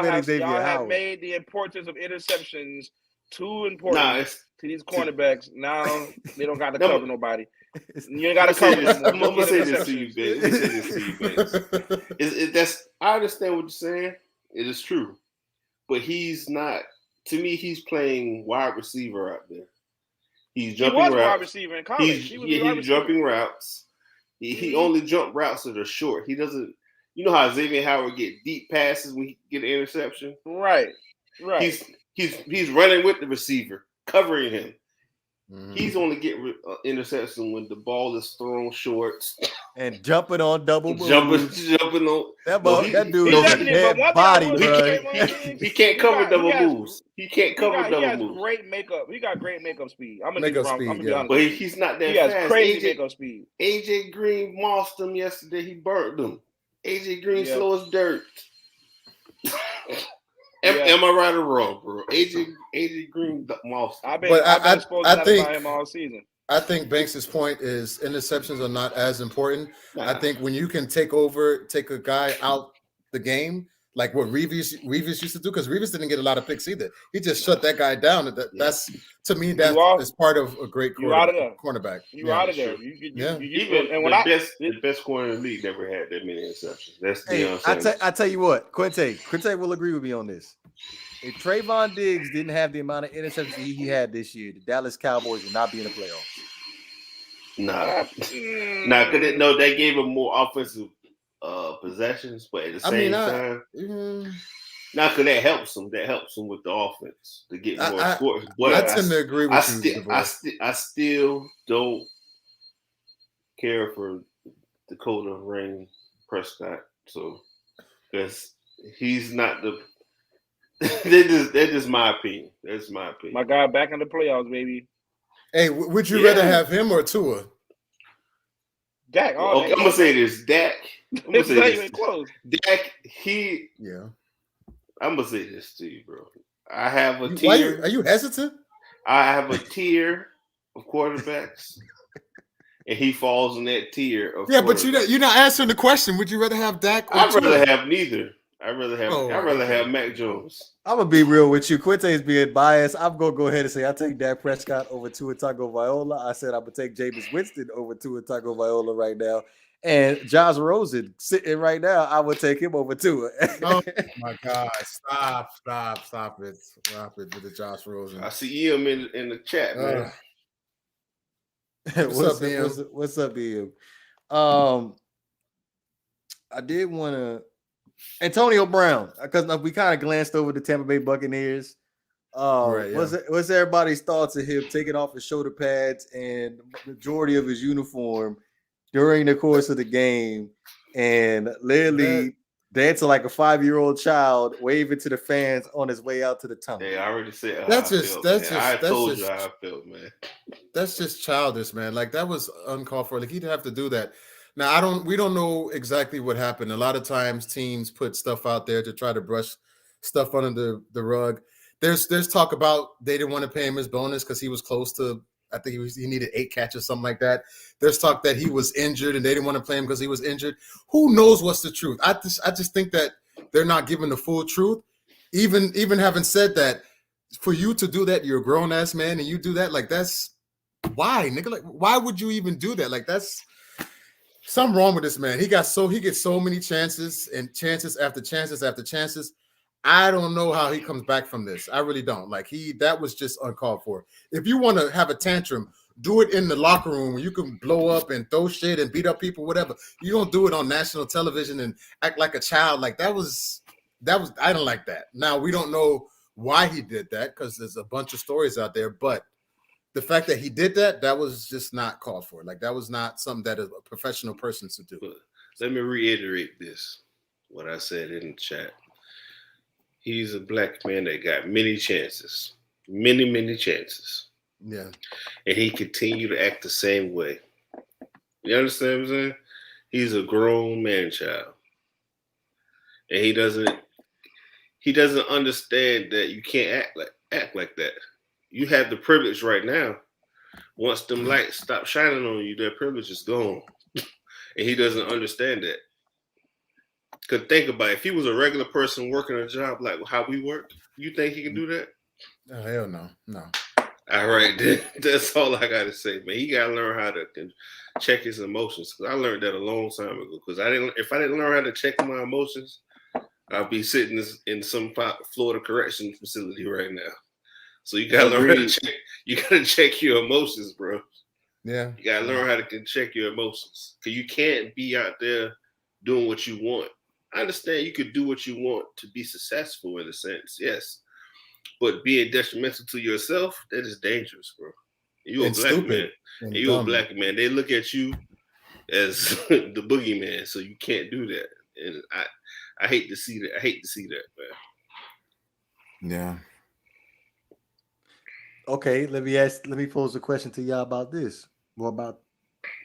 name ain't Xavier y'all have Howard. made the importance of interceptions too important to these cornerbacks. Now they don't got to cover nobody. You ain't got to cover them. I'm gonna say this to you, Banks. I understand what you're saying. It is true, but he's not. To me, he's playing wide receiver out there. He's jumping He was routes. wide receiver in college. He's jumping routes. He only jump routes that are short. He doesn't. You know how Xavier Howard get deep passes when he get an interception. Right. He's running with the receiver, covering him. Mm-hmm. He's only getting interception when the ball is thrown short and jumping on double moves. Jumping on that dude is a dead body, bro. He can't cover double moves. He can't cover double moves. Great makeup. He got great makeup speed. I'm Makeup gonna speed, be honest. But he's not that he fast. has crazy makeup speed. AJ Green mossed him yesterday. He burnt him. AJ Green slow as dirt. Am I right or wrong, bro? AJ Green mossed him. I've been exposed to that about him all season. I think Banks' point is interceptions are not as important. Nah. I think when you can take a guy out the game, like what Reeves used to do, because Reeves didn't get a lot of picks either. He just shut that guy down. That's to me that is part of a great cornerback. You're out of there. The best corner in the league never had that many interceptions. That's I tell you what, Quinte will agree with me on this. if Trayvon Diggs didn't have the amount of interceptions he had this year, the Dallas Cowboys would not be in the playoffs. Nah, no, they gave him more offensive possessions, but at the same time, because that helps him. That helps him with the offense to get more scores. But I tend to agree with you. I still don't care for Dakota Rain Prescott. So because he's not the. That's just my opinion. That's my opinion. My guy back in the playoffs, baby. Hey, would you rather have him or Tua? Dak. Okay, I'm gonna say this, Dak. I'm gonna say not this. even close. Dak, I'm gonna say this to you, bro. I have a tier. Are you hesitant? I have a tier of quarterbacks, and he falls in that tier of. Yeah, but you're not answering the question. Would you rather have Dak? Or I'd Tua? rather have neither. I'd rather have Mac Jones. I'm gonna be real with you. Quinte's being biased. I'm gonna go ahead and say I take Dak Prescott over Tua Tagovailoa. I said I'm gonna take Jameis Winston over Tua Tagovailoa right now. And Josh Rosen sitting right now, I would take him over Tua. Oh my God! Stop it with the Josh Rosen. I see him in the chat, man. What's up, Ian? I did want to. Antonio Brown, because we kind of glanced over the Tampa Bay Buccaneers. What's everybody's thoughts of him taking off his shoulder pads and the majority of his uniform during the course of the game and literally dancing like a 5-year-old child, waving to the fans on his way out to the tunnel? Yeah, I already said I told you how I felt, man. That's just childish, man. Like that was uncalled for. Like he'd have to do that. Now, we don't know exactly what happened. A lot of times teams put stuff out there to try to brush stuff under the rug. There's talk about they didn't want to pay him his bonus because he was close to, I think he needed 8 catches, something like that. There's talk that he was injured and they didn't want to play him because he was injured. Who knows what's the truth? I just think that they're not giving the full truth. Even having said that, for you to do that, you're a grown ass man and you do that, like that's why, nigga. Like, why would you even do that? Like that's something wrong with this man. He gets so many chances and chances after chances after chances. I don't know how he comes back from this. I really don't. Like that was just uncalled for. If you want to have a tantrum, do it in the locker room where you can blow up and throw shit and beat up people, whatever. You don't do it on national television and act like a child. Like that was I don't like that. Now we don't know why he did that because there's a bunch of stories out there, but the fact that he did that was just not called for. Like that was not something that a professional person should do. Let me reiterate what I said in the chat. He's a black man that got many chances, many chances. Yeah. And he continued to act the same way. You understand what I'm saying? He's a grown man child. And he doesn't understand that you can't act like that. You have the privilege right now. Once them lights stop shining on you, that privilege is gone. And he doesn't understand that. Because think about it. If he was a regular person working a job like how we work, you think he can do that? Oh, hell no. No. All right, then. That's all I got to say, man. He got to learn how to check his emotions. Because I learned that a long time ago. Because if I didn't learn how to check my emotions, I'd be sitting in some Florida correction facility right now. So you gotta learn how to check. You gotta check your emotions, bro. Yeah. You gotta learn how to check your emotions. Cause you can't be out there doing what you want. I understand you could do what you want to be successful in a sense, yes. But being detrimental to yourself, that is dangerous, bro. You're a black man. And you're a black man. They look at you as the boogeyman, so you can't do that. And I hate to see that. I hate to see that, man. Yeah. Okay, let me pose a question to y'all about this. What about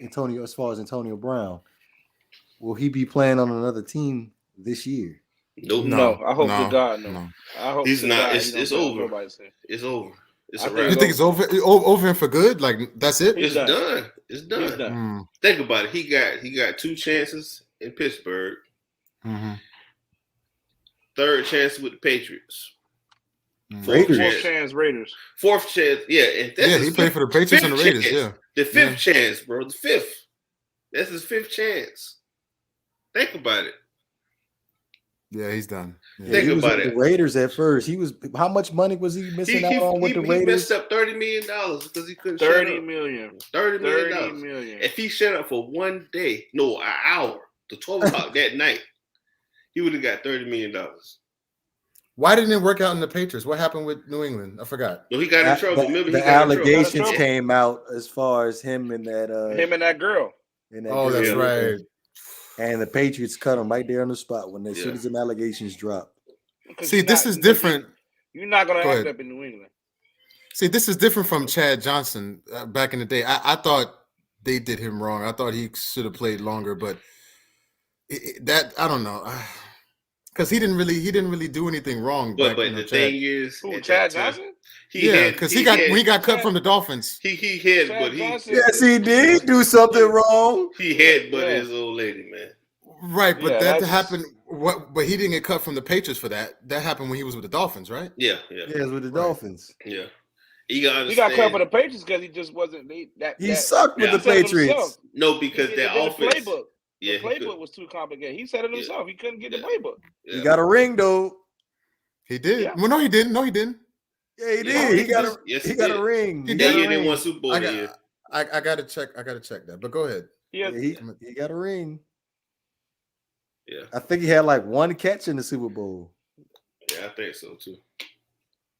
Antonio, as far as Antonio Brown? Will he be playing on another team this year? Nope. No. I hope to God no. I hope he's not. God, it's over. It's over. It's a wrap. You think it's over and for good? Like that's it? It's done. It's done. He's done. Think about it. He got 2 chances in Pittsburgh. Mm-hmm. 3rd chance with the Patriots. Raiders. 4th chance Raiders. 4th chance, yeah. And he played for the Patriots and the Raiders, chance. The 5th chance, bro. The 5th. That's his 5th chance. Think about it. Yeah, he's done. Yeah. Think he was about with it. the Raiders at first. He was how much money was he missing out on with the He Raiders? messed up $30 million because he couldn't shut 30 up. million. $30 million. 30 million. If he shut up for one day, no, an hour to 12 o'clock that night, he would have got $30 million. Why didn't it work out in the Patriots? What happened with New England? I forgot. No, he got in trouble. Remember, he The got in trouble. allegations came out as far as him and that girl. Oh, that's right. And the Patriots cut him right there on the spot when as soon as them allegations dropped. See, this is different. You're not gonna act up in New England. See, this is different from Chad Johnson back in the day. I thought they did him wrong. I thought he should have played longer, but that I don't know. Because he didn't really do anything wrong. But the thing is, Chad Johnson? Because when he got cut from the Dolphins, he had, but yes, he did do something wrong. He had, but his old lady, man. Right, but that happened. But he didn't get cut from the Patriots for that. That happened when he was with the Dolphins, right? Yeah, it was with the Dolphins. Yeah, he got cut for the Patriots because he just wasn't He sucked with the Patriots. No, because their offense. Playbook. Yeah, the playbook was too complicated. He said it himself. He couldn't get the playbook. He got a ring though. He did. Yeah. Well, no, he didn't. No, he didn't. Yeah, he did. He got a ring. He didn't win Super Bowl. I gotta check. I gotta check that. But go ahead. He got a ring. Yeah, I think he had like one catch in the Super Bowl. Yeah, I think so too.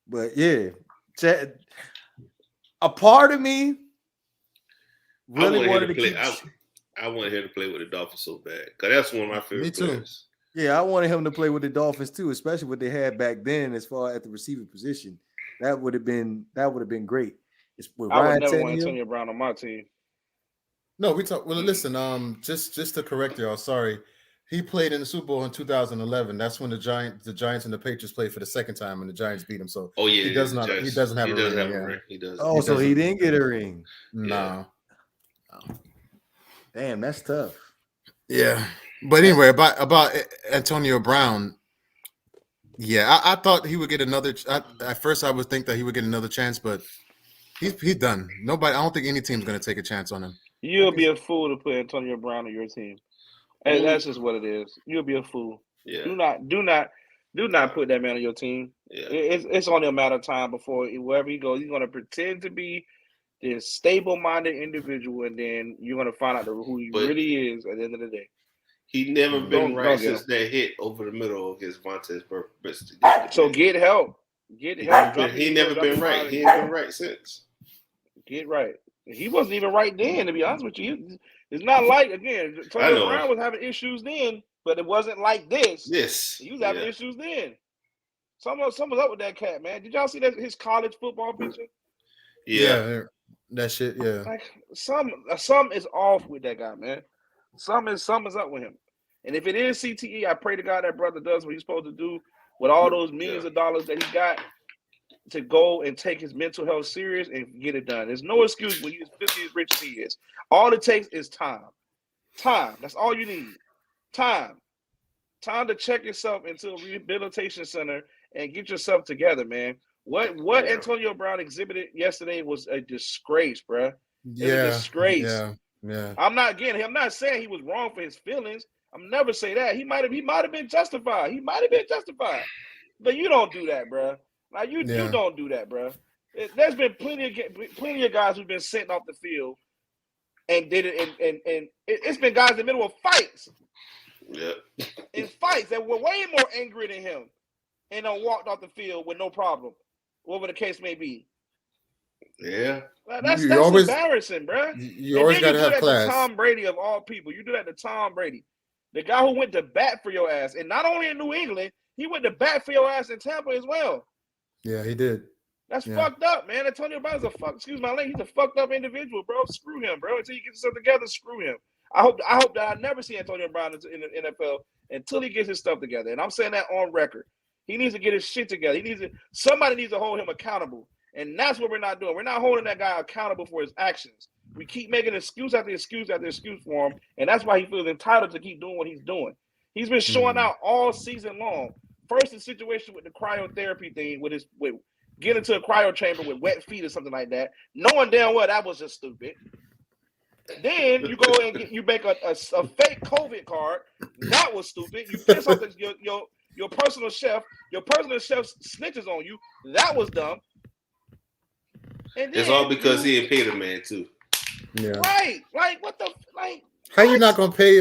But yeah, a part of me really wanted to keep. I wanted him to play with the Dolphins so bad because that's one of my favorite players. Yeah, I wanted him to play with the Dolphins too, especially what they had back then as far as the receiver position. That would have been great. It's with I Ryan would never Tannehill. want Antonio Brown on my team. No, we talk. Well, listen. Just to correct y'all, sorry. He played in the Super Bowl in 2011. That's when the Giants and the Patriots played for the second time, and the Giants beat him. So he doesn't have a ring. He does. Oh, so he didn't get a ring. No. Damn, that's tough. Yeah, but anyway, about Antonio Brown. Yeah, I thought he would get another. At first, I would think that he would get another chance, but he's done. Nobody. I don't think any team's going to take a chance on him. You'll be a fool to put Antonio Brown on your team. And that's just what it is. You'll be a fool. Yeah. Do not put that man on your team. Yeah. It's only a matter of time before wherever he goes, he's going to pretend to be this stable-minded individual, and then you're going to find out who he really is at the end of the day. He never been right since that hit over the middle of his Vontae's birthday. So get help. Get help. He never been right. He ain't been right since. Get right. He wasn't even right then, to be honest with you. It's not like, again, Antonio Brown was having issues then, but it wasn't like this. Yes. He was having issues then. Something's up with that cat, man. Did y'all see his college football picture? Yeah. That shit, yeah. Like some is off with that guy, man. Something is up with him. And if it is CTE, I pray to God that brother does what he's supposed to do with all those millions of dollars that he got to go and take his mental health serious and get it done. There's no excuse when he's 50 as rich as he is. All it takes is time. Time. That's all you need. Time. Time to check yourself into a rehabilitation center and get yourself together, man. What Antonio Brown exhibited yesterday was a disgrace, bro. Yeah, a disgrace. Yeah. I'm not saying he was wrong for his feelings. I'm never say that. He might have been justified. But you don't do that, bro. Like you don't do that, bro. There's been plenty of guys who've been sent off the field and did it, and it's been guys in the middle of fights. Yeah. In fights that were way more angry than him, and walked off the field with no problem. Whatever the case may be. Yeah. That's embarrassing, bro. You always got to have class. To Tom Brady of all people. You do that to Tom Brady. The guy who went to bat for your ass. And not only in New England, he went to bat for your ass in Tampa as well. Yeah, he did. That's fucked up, man. Antonio Brown's he's a fucked up individual, bro. Screw him, bro. Until he gets himself together, screw him. I hope that I never see Antonio Brown in the NFL until he gets his stuff together. And I'm saying that on record. He needs to get his shit together. Somebody needs to hold him accountable. And that's what we're not doing. We're not holding that guy accountable for his actions. We keep making excuse after excuse after excuse for him. And that's why he feels entitled to keep doing what he's doing. He's been showing out all season long. First, the situation with the cryotherapy thing, with getting to a cryo chamber with wet feet or something like that, knowing damn well that was just stupid. Then you go and you make a fake COVID card. That was stupid. You piss off your personal chef snitches on you. That was dumb. And It's all because he didn't pay the man too. Yeah. Right. Like what the like. How you not gonna pay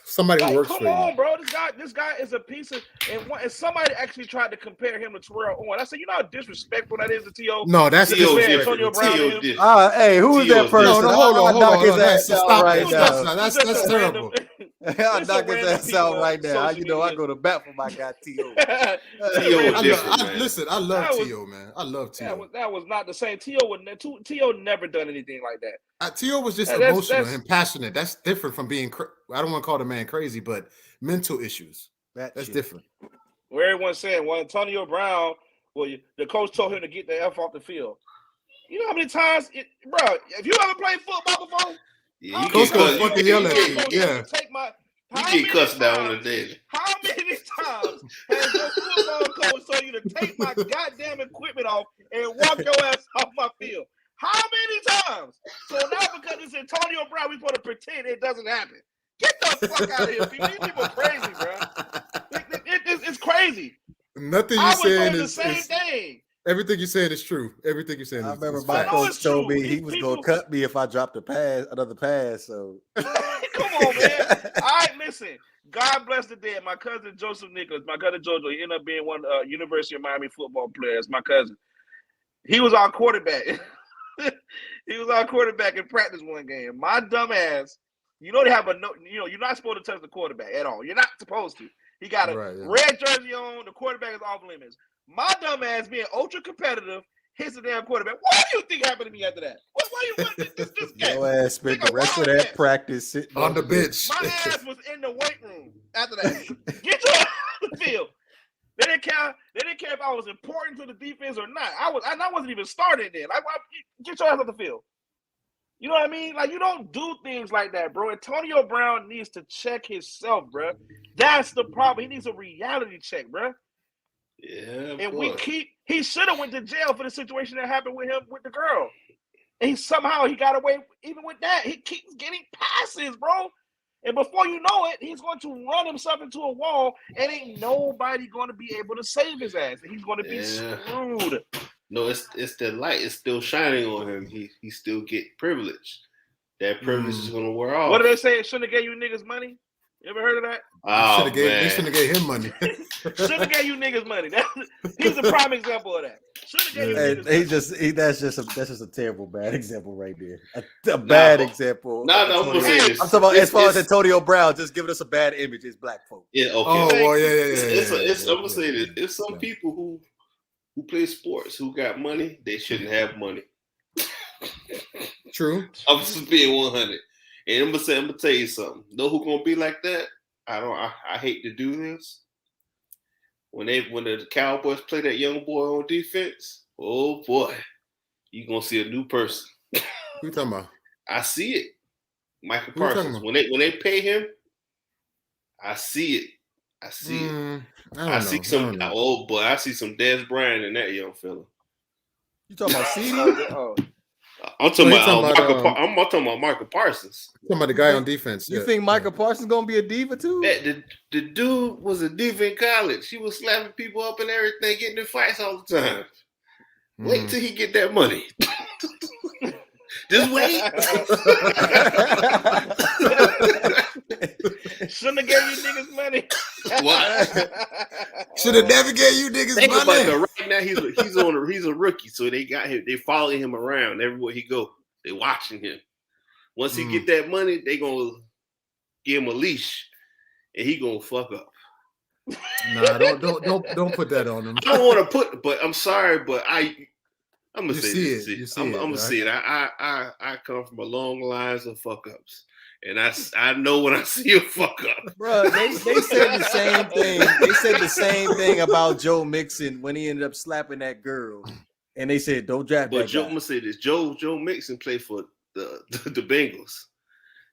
somebody who works for come you? on, bro. This guy is a piece of and somebody actually tried to compare him to Terrell Owens. I said, you know how disrespectful that is to T.O.? No, that's T.O. Antonio Brown. Hey, who is that person? Hold on. Stop right right now. now. That's terrible. I'll knock his ass out right now. You know, I go to bat for my guy T.O. Listen, I love T.O., man. I love T.O. That was not the same. T.O. never done anything like that. T.O. was just emotional and passionate. That's different from being. I don't want to call the man crazy, but mental issues. That's different. Where everyone's saying, well, Antonio Brown, the coach told him to get the F off the field. You know how many times, bro? If you ever played football before, yeah, coach gonna fucking yell at you. Yeah, you get cussed down on the day. How many times has your football coach told you to take my goddamn equipment off and walk your ass off my field? How many times? So now because it's Antonio Brown, we supposed to pretend it doesn't happen. Get the fuck out of here, people. These people crazy, bro. It's crazy. Nothing you're saying is the same thing. Everything you're saying is true. Everything you're saying. I remember my coach told me he was gonna cut me if I dropped another pass. So come on, man. All right, listen. God bless the dead. My cousin Joseph Nicholas, my cousin Jojo, he ended up being one University of Miami football players. My cousin. He was our quarterback. He was our quarterback in practice one game. My dumb ass. You know they have you're not supposed to touch the quarterback at all. You're not supposed to. He got a red jersey on. The quarterback is off limits. My dumb ass being ultra competitive hits the damn quarterback. What do you think happened to me after that? This game? Your ass spent the rest of that practice sitting on the bench. My ass was in the weight room after that. Get your ass on the field. They didn't care if I was important to the defense or not. I wasn't even starting then. Get your ass on the field. You know what I mean? Like, you don't do things like that, bro. Antonio Brown needs to check himself, bro. That's the problem. He needs a reality check, bro. Yeah, and he should have went to jail for the situation that happened with him with the girl. And he got away even with that. He keeps getting passes, bro. And before you know it, he's going to run himself into a wall, and ain't nobody going to be able to save his ass. He's going to be screwed. No, it's the light. It's still shining on him. He still get privilege. That privilege is going to wear off. What do they say? It shouldn't have gave you niggas money? You ever heard of that? Oh, they shouldn't have gave him money. Shouldn't have gave you niggas money. He's a prime example of that. Shouldn't have gave you niggas money. That's just a terrible bad example right there. A bad example. No, I'm gonna say this. I'm talking about as far as Antonio Brown, just giving us a bad image. It's black folk. Yeah, okay. Oh, well, yeah. I'm gonna say this. It's some people who play sports who got money. They shouldn't have money. True. I'm just being 100. And I'm gonna tell you something. Know who gonna be like that? I hate to do this. When the Cowboys play that young boy on defense, oh boy, you gonna see a new person. Who you talking about? I see it. Michael Parsons. When they pay him, I see it. I see it. I see some. Oh boy, I see some Dez Bryant in that young fella. You talking about CD? I'm talking about Michael Parsons. Talking about the guy on defense. You think Michael Parsons gonna be a diva too? The dude was a diva in college. He was slapping people up and everything, getting in fights all the time. Wait till he get that money. Just wait. Shouldn't have gave you niggas money. What? Should have never gave you niggas Think money. About that. Right now he's a rookie, so they got him. They follow him around everywhere he go. They watching him. Once he get that money, they gonna give him a leash, and he gonna fuck up. Nah, don't put that on him. I don't want to put, but I'm sorry, but I'm gonna say this. I'm gonna say it. I come from a long lines of fuck ups. And I know when I see a fuck up. Bro, they said the same thing. They said the same thing about Joe Mixon when he ended up slapping that girl. And they said, don't draft that guy. I'm going to say this. Joe Mixon played for the Bengals.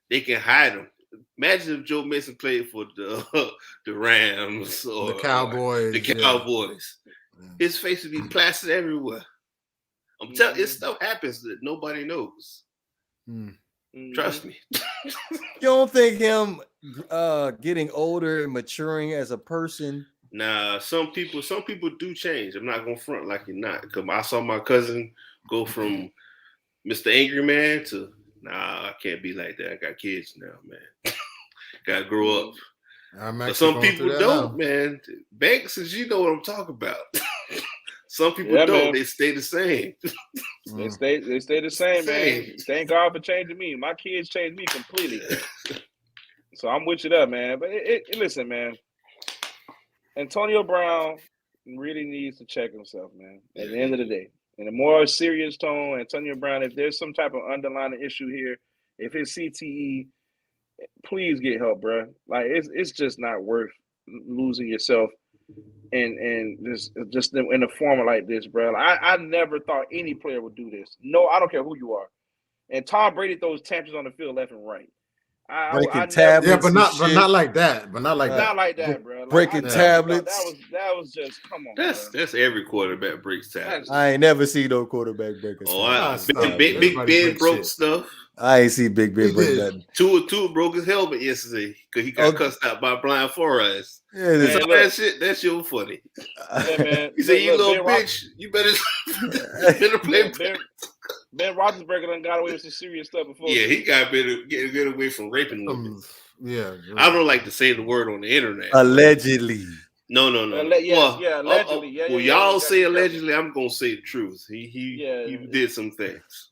They can hide him. Imagine if Joe Mixon played for the Rams or the Cowboys. His face would be plastered everywhere. I'm telling you, stuff happens that nobody knows. Trust me. You don't think him getting older and maturing as a person? Nah, some people do change. I'm not gonna front like you're not. Because I saw my cousin go from Mr. Angry Man to I can't be like that. I got kids now, man. Gotta grow up. But some people don't, man. Banks, you know what I'm talking about. Some people don't. Man. They stay the same. They stay the same, man. Thank God for changing me. My kids changed me completely. So I'm with you there, man. But listen, man. Antonio Brown really needs to check himself, man. At the end of the day, in a more serious tone, Antonio Brown, if there's some type of underlying issue here, if it's CTE, please get help, bro. Like it's just not worth losing yourself and just in a format like this, bro. Like, I never thought any player would do this. No, I don't care who you are. And Tom Brady throws tantrums on the field left and right. but not like that. But not like that. Not like that, bro. Like, breaking tablets. That was just come on. That's every quarterback breaks tablets. I ain't never seen no quarterback break. Big Ben broke stuff. I ain't see Big Ben break nothing. Tua broke his helmet yesterday because he got cussed out by Brian Flores. Yeah, that shit was funny. Yeah, man. He said, "You little bitch, you better play." Ben Roethlisberger done got away with some serious stuff before. Yeah, he got get away from raping women. Yeah, I don't like to say the word on the internet. Allegedly. No. Allegedly. Well, y'all say allegedly. I'm gonna say the truth. He did some things.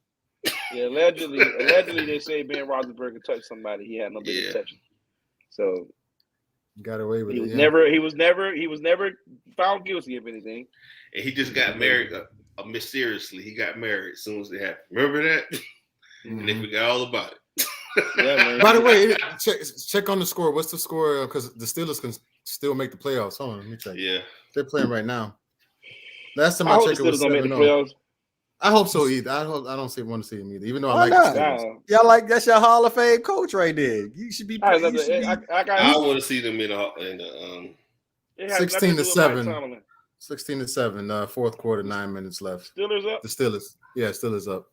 Yeah, allegedly they say Ben Roethlisberger touched somebody he had no business touching. So got away with it. He was never found guilty of anything. And he just got married mysteriously. He got married as soon as it happened. Remember that? Mm-hmm. And they forgot all about it. Yeah, man. By the way, check on the score. What's the score? Because the Steelers can still make the playoffs. Hold on, let me check. Yeah, they're playing right now. Last time I checked, it was 7-0. I hope so either. I don't want to see him either. Even though I like not? the Steelers. Y'all like that's your Hall of Fame coach right there. You should be. I want to see them in the 16-7. 16-7. Fourth quarter, 9 minutes left. Steelers up. The Steelers. Yeah, Steelers up.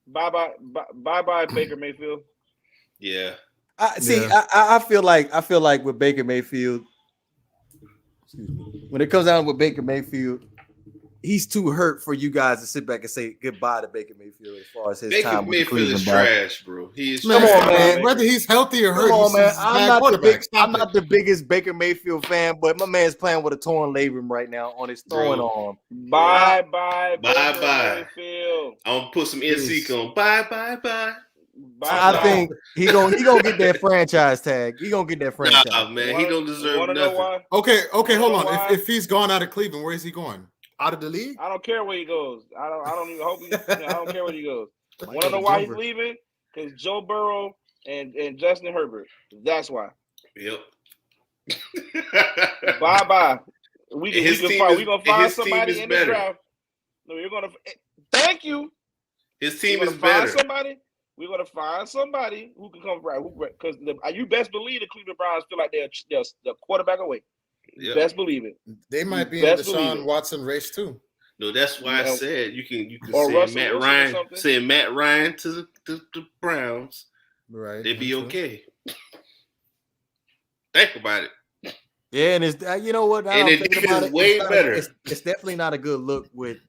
Bye, Baker Mayfield. Yeah. I feel like with Baker Mayfield, when it comes down with Baker Mayfield, he's too hurt for you guys to sit back and say goodbye to Baker Mayfield as far as his time with the Cleveland is trash, bro. He is trash. Come on, man. Whether he's healthy or hurt, man. I'm not the biggest Baker Mayfield fan, but my man's playing with a torn labrum right now on his throwing arm. Bye. Mayfield. I'm gonna put some NC on. Bye. I think he gonna get that franchise tag. He gonna get that franchise. Nah, man, he don't deserve nothing. Okay, hold on. If he's gone out of Cleveland, where is he going? Out of the league? I don't care where he goes. I don't even hope I don't care where he goes. Want to know why he's leaving? Because Joe Burrow and Justin Herbert. That's why. Yep. Bye. We gonna find somebody in the draft. No, you're gonna. Thank you. His team is better. We're gonna find somebody who can come right. Because you best believe the Cleveland Browns feel like they're the quarterback away. Yep. Best believe it. They might be in the Deshaun Watson race too. No, that's why I said you can say Matt Ryan to the Browns. Right. They'd be okay. Think about it. Yeah, and it's you know what? It's way better. It's definitely not a good look with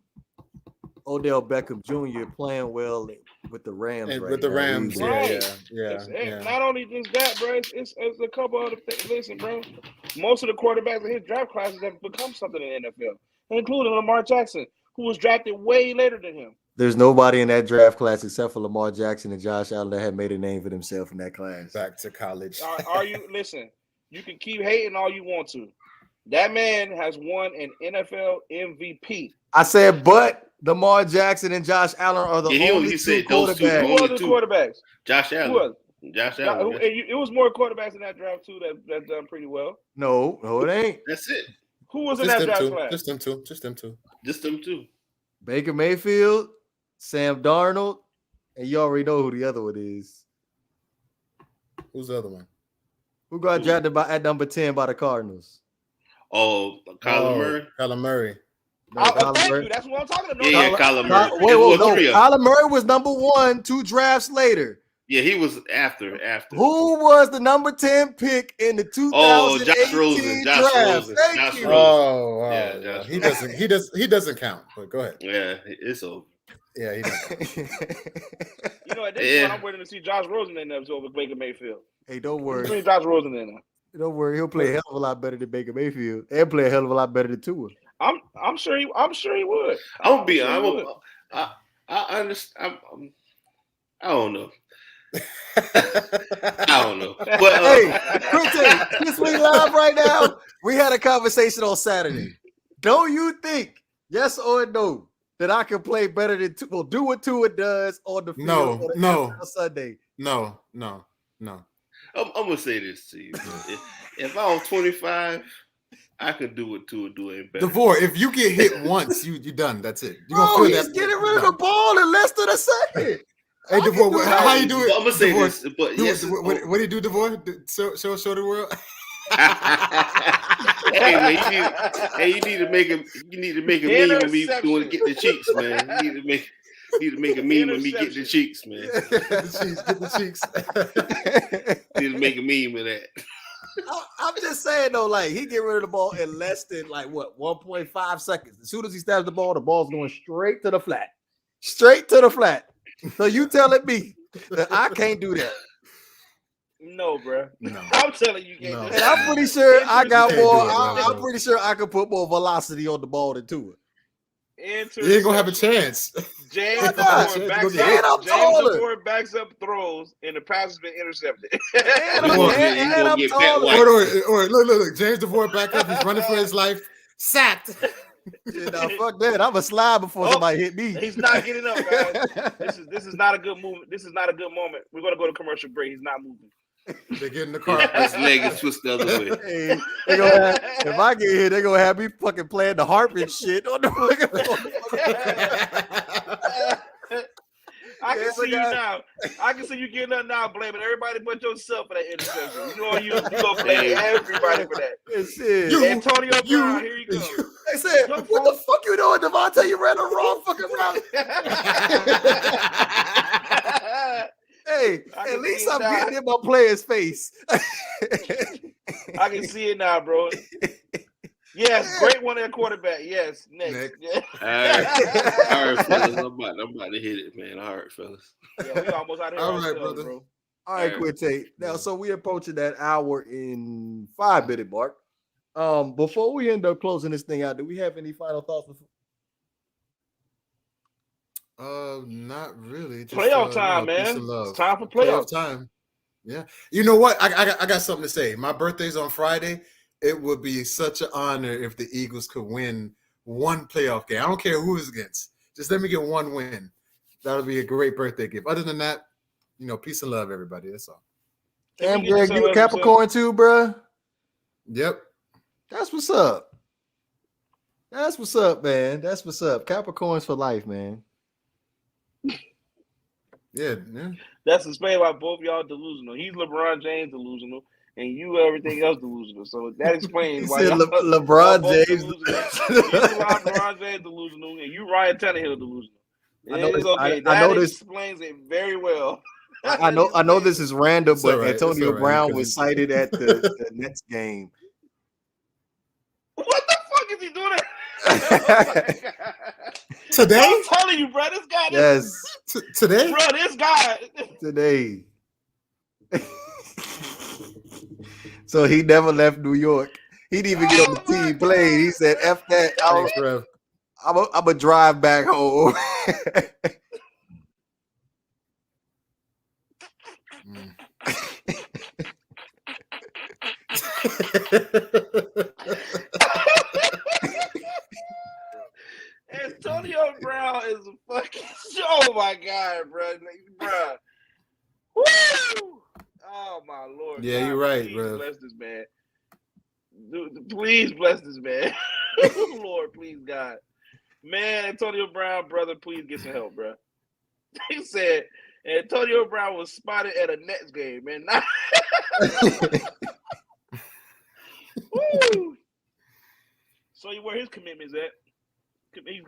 Odell Beckham Jr. playing well with the Rams. And with the Rams, yeah. Not only just that, bro. It's a couple other things. Listen, bro. Most of the quarterbacks in his draft classes have become something in the NFL, including Lamar Jackson, who was drafted way later than him. There's nobody in that draft class except for Lamar Jackson and Josh Allen that had made a name for themselves in that class. Back to college. Are you listen? You can keep hating all you want to. That man has won an NFL MVP. I said, but Lamar Jackson and Josh Allen are the only two quarterbacks. Who are the quarterbacks? Josh Allen. Josh Allen. It was more quarterbacks in that draft too that done pretty well. No, it ain't. That's it. Who was in that draft class? Just them two. Baker Mayfield, Sam Darnold, and you already know who the other one is. Who's the other one? Who got drafted at number 10 by the Cardinals? Oh, Kyler Murray. No, thank you. That's what I'm talking about. Yeah, Kyler Murray. Kyler Murray was number 1 2 drafts later. Yeah, he was after. Who was the number 10 pick in the 2018 Josh draft? Rosen. Thank Josh you. Rosen. Yeah. Josh He Rosen. doesn't count. But go ahead. Yeah, it's over. Yeah, he doesn't. You know, at this point, I'm waiting to see Josh Rosen in there over Baker Mayfield. Hey, don't worry. Bring Josh Rosen in there. Don't worry. He'll play a hell of a lot better than Baker Mayfield and play a hell of a lot better than Tua. I'm sure he would. I understand. I don't know. I don't know. But hey, Quincy, since we live right now, we had a conversation on Saturday. Don't you think, yes or no, that I can play better than Tua? Well, do what Tua does on the field on Sunday? No. I'm gonna say this to you. If I was 25, I could do what Tua doing better. DeVore, if you get hit once, you're done. That's it. You're gonna feel he's getting rid of the ball in less than a second. Hey, DeVore, how you do it? I'm gonna say DeVore, this, but yes. What do you do, DeVore? Show the world. Hey man, you need to make a meme of me doing get the cheeks, man. You need to make a meme of me getting the cheeks, man. Get the cheeks. Need to make a meme of that. I'm just saying though, like he get rid of the ball in less than 1.5 seconds. As soon as he stabs the ball's going straight to the flat. So you telling me that I can't do that? No, bro. No. I'm telling you, can't do that. And I'm pretty sure I got more. I'm pretty sure I could put more velocity on the ball than Tua. You ain't gonna have a chance. James DeVore backs up throws, and the pass has been intercepted. I'm taller. Look. James DeVore back up. He's running for his life. Sacked. Fuck that. I'm a slide before somebody hit me. He's not getting up, guys. This is not a good movement. This is not a good moment. We're gonna go to commercial break. He's not moving. They get in the car. His leg is twisted the other way. Hey, if I get here, they're gonna have me fucking playing the harp and shit on the I can see you now. I can see you getting up now, blaming everybody but yourself for that interception. You gonna blame everybody for that. Antonio Brown, here you go. They said, "What the fuck you doing, Devontae? You ran the wrong fucking route." Hey, at least I'm getting in my player's face. I can see it now, bro. Yes, great one at quarterback. Yes, next. Yeah. All right, fellas. I'm about to hit it, man. All right, fellas. Yeah, we almost out here. All right, brother. Bro. All right, Quinte. Now, so we approaching that hour in 5-minute mark. Before we end up closing this thing out, do we have any final thoughts? Not really. Just, playoff time, man. It's time for playoff time. Yeah. You know what? I got something to say. My birthday's on Friday. It would be such an honor if the Eagles could win one playoff game. I don't care who it's against. Just let me get one win. That would be a great birthday gift. Other than that, peace and love, everybody. That's all. Damn, Greg, you a Capricorn too, bro? Yep. That's what's up. That's what's up, man. That's what's up. Capricorns for life, man. Yeah. That's explained why both y'all delusional. He's LeBron James delusional, and you everything else delusional. So that explains why LeBron James delusional. LeBron James delusional, and you Ryan Tannehill delusional. That explains it very well. I know this is random, but right. Antonio Brown was cited at the Nets game. What the fuck is he doing? Today? I'm telling you, bro, this guy. Yes. Today? Bro, this guy. Today. So he never left New York. He didn't even get on the team played. He said, F that. Thanks, bro. I'm a drive back home. Antonio Brown is a fucking oh my god, bro. Woo! Oh my lord. Yeah, God, you're right, please bro. Bless this man. Dude, please bless this man. Lord, please God. Man, Antonio Brown, brother, please get some help, bro. He said Antonio Brown was spotted at a Nets game, man. Woo! So where his commitment is at? He's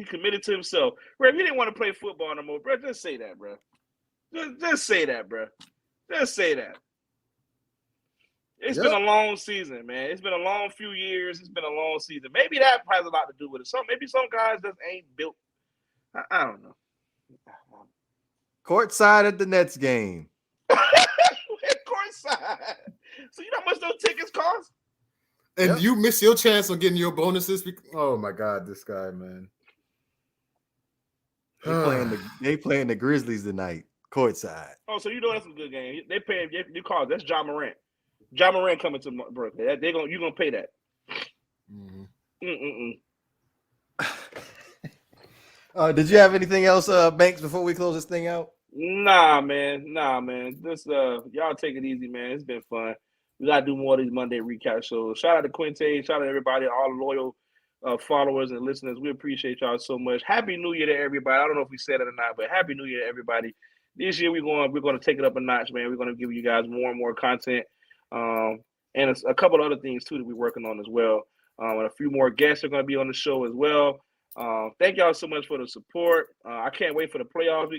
committed to himself. Bro, if you didn't want to play football no more, bro, just say that, bro. Just say that, bro. Just say that. It's been a long season, man. It's been a long few years. It's been a long season. Maybe that has a lot to do with it. Maybe some guys just ain't built. I don't know. Courtside at the Nets game. Courtside. So you know how much those tickets cost? And you miss your chance on getting your bonuses. Oh my God, this guy, man. They playing the Grizzlies tonight. Courtside. Oh, so you know that's a good game. They paying you call. That's jamarr. Jamarr coming to Brooklyn. You're gonna pay that. Did you have anything else, Banks, before we close this thing out? Nah, man. Just y'all take it easy, man. It's been fun. We gotta do more of these Monday recap shows. Shout out to Quinte. Shout out to everybody, all the loyal followers and listeners. We appreciate y'all so much. Happy New Year to everybody. I don't know if we said it or not, but Happy New Year to everybody. This year we're going to take it up a notch, man. We're going to give you guys more and more content, and a couple of other things too that we're working on as well. And a few more guests are going to be on the show as well. Thank y'all so much for the support. I can't wait for the playoffs.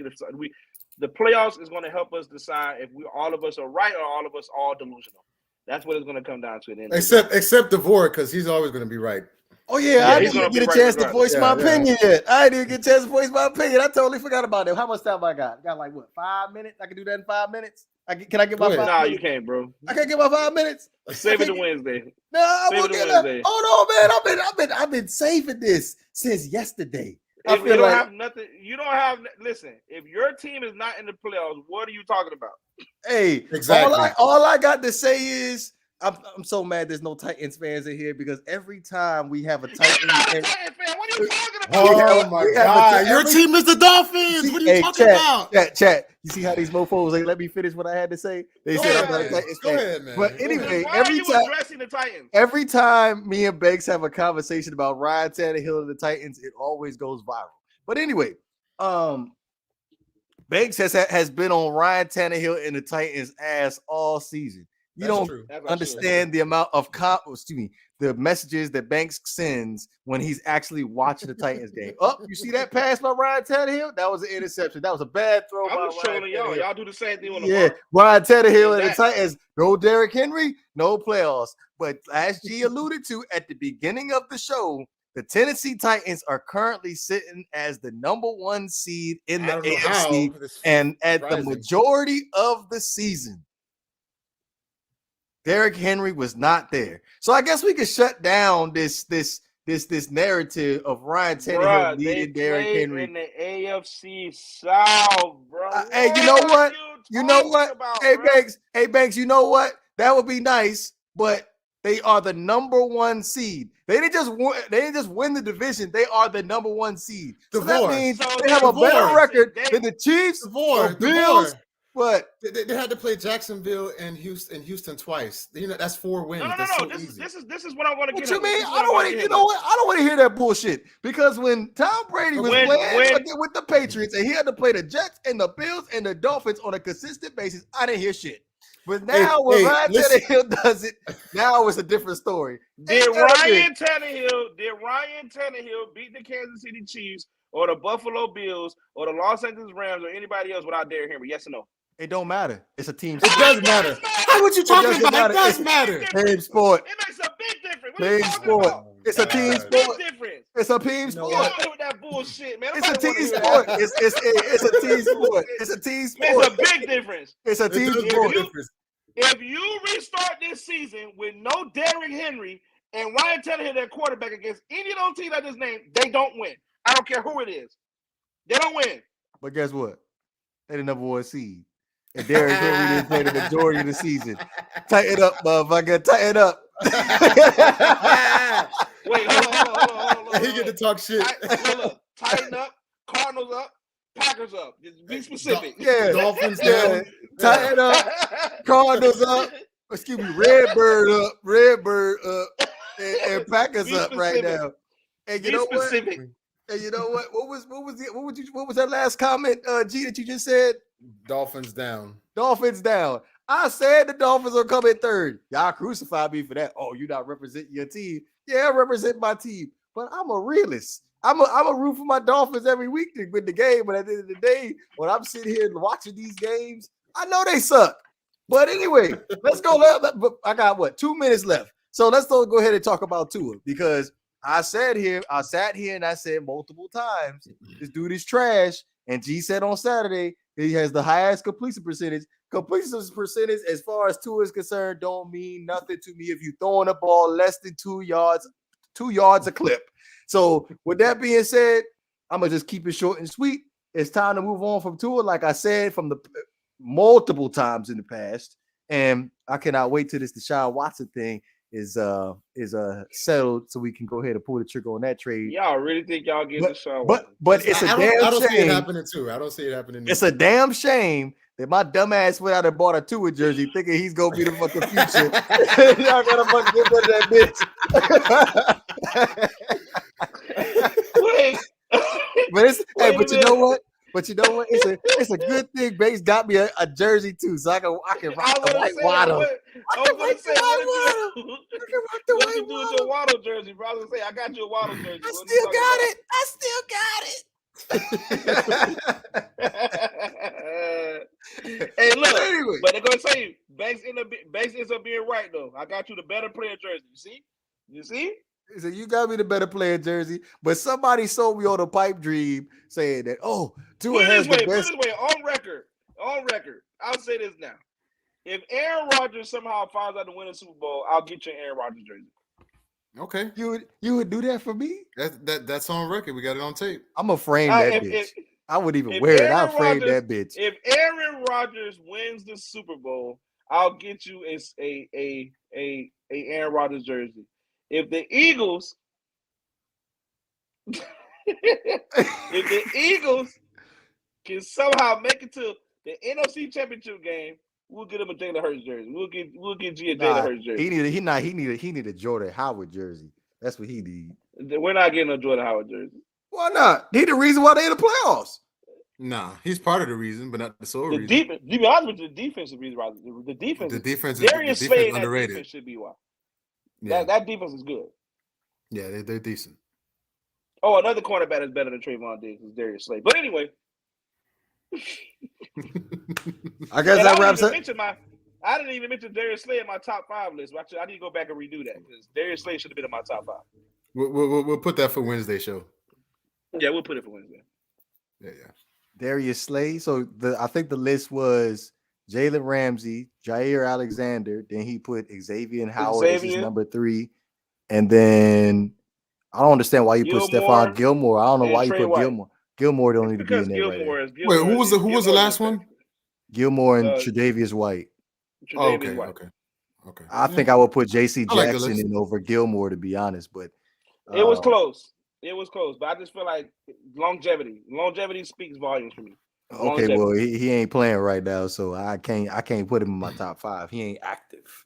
The playoffs is going to help us decide if all of us are right or all of us all delusional. That's what it's going to come down to. Except Dvorak, because he's always going to be right. Oh, I didn't get a chance to voice my opinion yet. I didn't get a chance to voice my opinion. I totally forgot about that. How much time I got? Got like, what, 5 minutes? I can do that in 5 minutes? Can I get my 5 minutes? Nah, you can't, bro. I can't get my 5 minutes? Save it to Wednesday. No, I won't get that. Oh, no, man. I've been saving this since yesterday. If you don't have nothing, listen, if your team is not in the playoffs, what are you talking about? Hey, exactly. All I got to say is I'm so mad there's no Titans fans in here because every time we have a Titans fan, what are you talking about? Oh my God, your team is the Dolphins. What are you talking about? Chat. You see how these mofos, they let me finish what I had to say? They said I'm not a Titans fan. Go ahead, man. But anyway, why are you addressing the Titans? Every time me and Banks have a conversation about Ryan Tannehill and the Titans, it always goes viral. But anyway, Banks has been on Ryan Tannehill and the Titans' ass all season. You don't understand the amount of the messages that Banks sends when he's actually watching the Titans game. Oh, you see that pass by Ryan Tannehill? That was an interception. That was a bad throw. I was showing y'all. Y'all do the same thing on the mark. Ryan Tannehill and the Titans. No Derrick Henry, no playoffs. But as G alluded to at the beginning of the show, the Tennessee Titans are currently sitting as the number 1 seed in the AFC, and at the majority of the season, Derrick Henry was not there. So I guess we could shut down this narrative of Ryan Tannehill leading Derrick Henry in the AFC South, bro. Hey, you know what? Hey Banks, you know what? That would be nice, but they are the number 1 seed. They didn't just win the division. They are the number 1 seed. So that means they have a better record than the Chiefs, the Bills. But they had to play Jacksonville and Houston twice. You know, that's 4 wins. No. This is what I want to get. What you mean? I don't want to. You know what? I don't want to hear that bullshit. Because when Tom Brady was playing with the Patriots and he had to play the Jets and the Bills and the Dolphins on a consistent basis, I didn't hear shit. But now when Ryan Tannehill does it, now it's a different story. Did Ryan Tannehill beat the Kansas City Chiefs or the Buffalo Bills or the Los Angeles Rams or anybody else without Derrick Henry? Yes or no? It don't matter. It's a team sport. It does matter. How would you talking about? It does matter. Team sport. It makes a big difference. Team sport. It's a team sport. It's a team sport. With that bullshit, man. It's a team sport. It's a team sport. It's a team sport. It's a big difference. It's a team sport. If you restart this season with no Derrick Henry and Ryan Tannehill, their quarterback, against any of those teams I just named, they don't win. I don't care who it is. They don't win. But guess what? They're the number 1 seed. And Derrick Henry didn't play the majority of the season. Tighten up, motherfucker. Tighten up. Wait, hold on. He get to talk shit. Look, tighten up. Cardinals up. Packers up. Just be specific. Dolphins down. Tighten up. Cardinals up. Excuse me. Redbird up. And Packers up right now. And you know what? And you know what? What was that last comment, G, that you just said? Dolphins down. I said the Dolphins are coming 3rd. Y'all crucify me for that. Oh, you not representing your team. Yeah, I represent my team. But I'm a realist. I'm a root for my Dolphins every week to win the game, but at the end of the day, when I'm sitting here watching these games, I know they suck. But anyway, let's go. I got 2 minutes left, so let's go ahead and talk about Tua because I sat here and I said multiple times, this dude is trash. And G said on Saturday he has the highest completion percentage. Completion percentage, as far as Tua is concerned, don't mean nothing to me if you throwing the ball less than 2 yards a clip. So with that being said, I'm gonna just keep it short and sweet. It's time to move on from Tua, like I said from the multiple times in the past, and I cannot wait till this Deshaun Watson thing is settled so we can go ahead and pull the trigger on that trade. Y'all really think y'all get Deshaun Watson? But it's a damn shame. I don't see it happening too. I don't see it happening. It's a damn shame that my dumb ass went out and bought a Tua jersey thinking he's gonna be the fucking future. Y'all gotta fucking get rid of that bitch. Wait. But you know what? It's a good thing Bates got me a jersey too, so I can rock the white Waddle. I can rock the white Waddle. What you do with your Waddle jersey, bro? I was gonna say I got you a Waddle jersey. I still got it. Hey, look, anyway. But they're gonna tell you, Banks ends up being right though. I got you the better player jersey. You see? He said, you got me the better player jersey, but somebody sold me on a pipe dream saying that, Tua has the best. Put it this way, on record, I'll say this now. If Aaron Rodgers somehow finds out to win a Super Bowl, I'll get you an Aaron Rodgers jersey. Okay. You would do that for me? That's on record. We got it on tape. I'm gonna frame that bitch. I would even wear it. I'll frame that bitch. If Aaron Rodgers wins the Super Bowl, I'll get you a Aaron Rodgers jersey. If the Eagles can somehow make it to the NFC Championship game, we'll get him a Jalen Hurts jersey. We'll get G a Jalen Hurts jersey. He need a Jordan Howard jersey. That's what he need. We're not getting a Jordan Howard jersey. Why not? He the reason why they in the playoffs. Nah, he's part of the reason, but not the sole reason. To be honest with you, the defense is the reason. The defense Darius Slay and that defense should be why. Yeah. That defense is good. Yeah, they're decent. Oh, another cornerback is better than Trayvon Diggs is Darius Slay. But anyway, I guess that wraps up. I didn't even mention Darius Slay in my top 5 list. Actually, I need to go back and redo that because Darius Slay should have been in my top 5. We'll put that for Wednesday show. Yeah, we'll put it for Wednesday. Yeah. Darius Slay. So I think the list was Jalen Ramsey, Jair Alexander. Then he put Xavier Howard as his number 3. And then I don't understand why you put Stephon Gilmore. I don't know why you put Gilmore. Gilmore don't need to be in there. Wait, who was the last one? Gilmore and Tre'Davious White. Okay. I think I would put J.C. Jackson in over Gilmore, to be honest. But it was close. But I just feel like longevity speaks volumes for me. Okay, well, he ain't playing right now, so I can't put him in my top 5. He ain't active.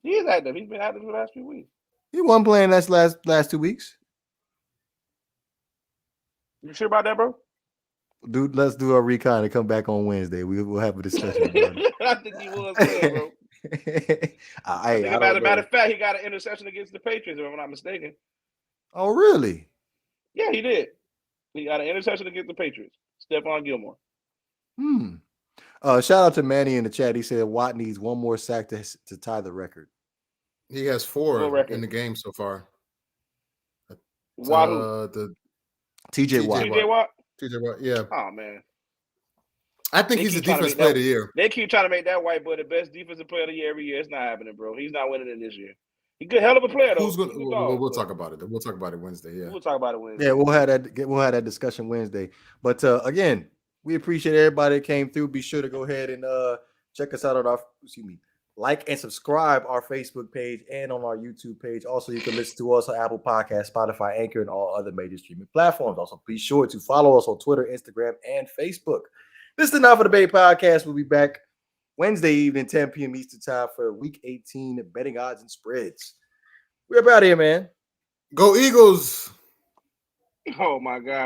He is active. He's been active for the last few weeks. He wasn't playing last 2 weeks. You sure about that, bro? Dude, let's do a recon and come back on Wednesday. We'll have a discussion about it. I think he was there, bro. Matter of fact, he got an interception against the Patriots, if I'm not mistaken. Oh, really? Yeah, he did. He got an interception against the Patriots. Stephon Gilmore. Shout out to Manny in the chat. He said Watt needs one more sack to tie the record. He has 4 in the game so far. Watt, TJ Watt. TJ Watt, yeah. Oh, man. I think he's the defense player of the year. They keep trying to make that white boy the best defensive player of the year every year. It's not happening, bro. He's not winning it this year. He's a good hell of a player, though. We'll talk about it. We'll talk about it Wednesday. Yeah, we'll talk about it Wednesday. Yeah, we'll have that discussion Wednesday. But again, we appreciate everybody that came through. Be sure to go ahead and check us out on our like and subscribe our Facebook page and on our YouTube page. Also, you can listen to us on Apple Podcasts, Spotify, Anchor, and all other major streaming platforms. Also, be sure to follow us on Twitter, Instagram, and Facebook. This is the Not for Debate podcast. We'll be back Wednesday evening, 10 p.m. Eastern time for Week 18 betting odds and spreads. We're about here, man. Go Eagles. Oh, my God.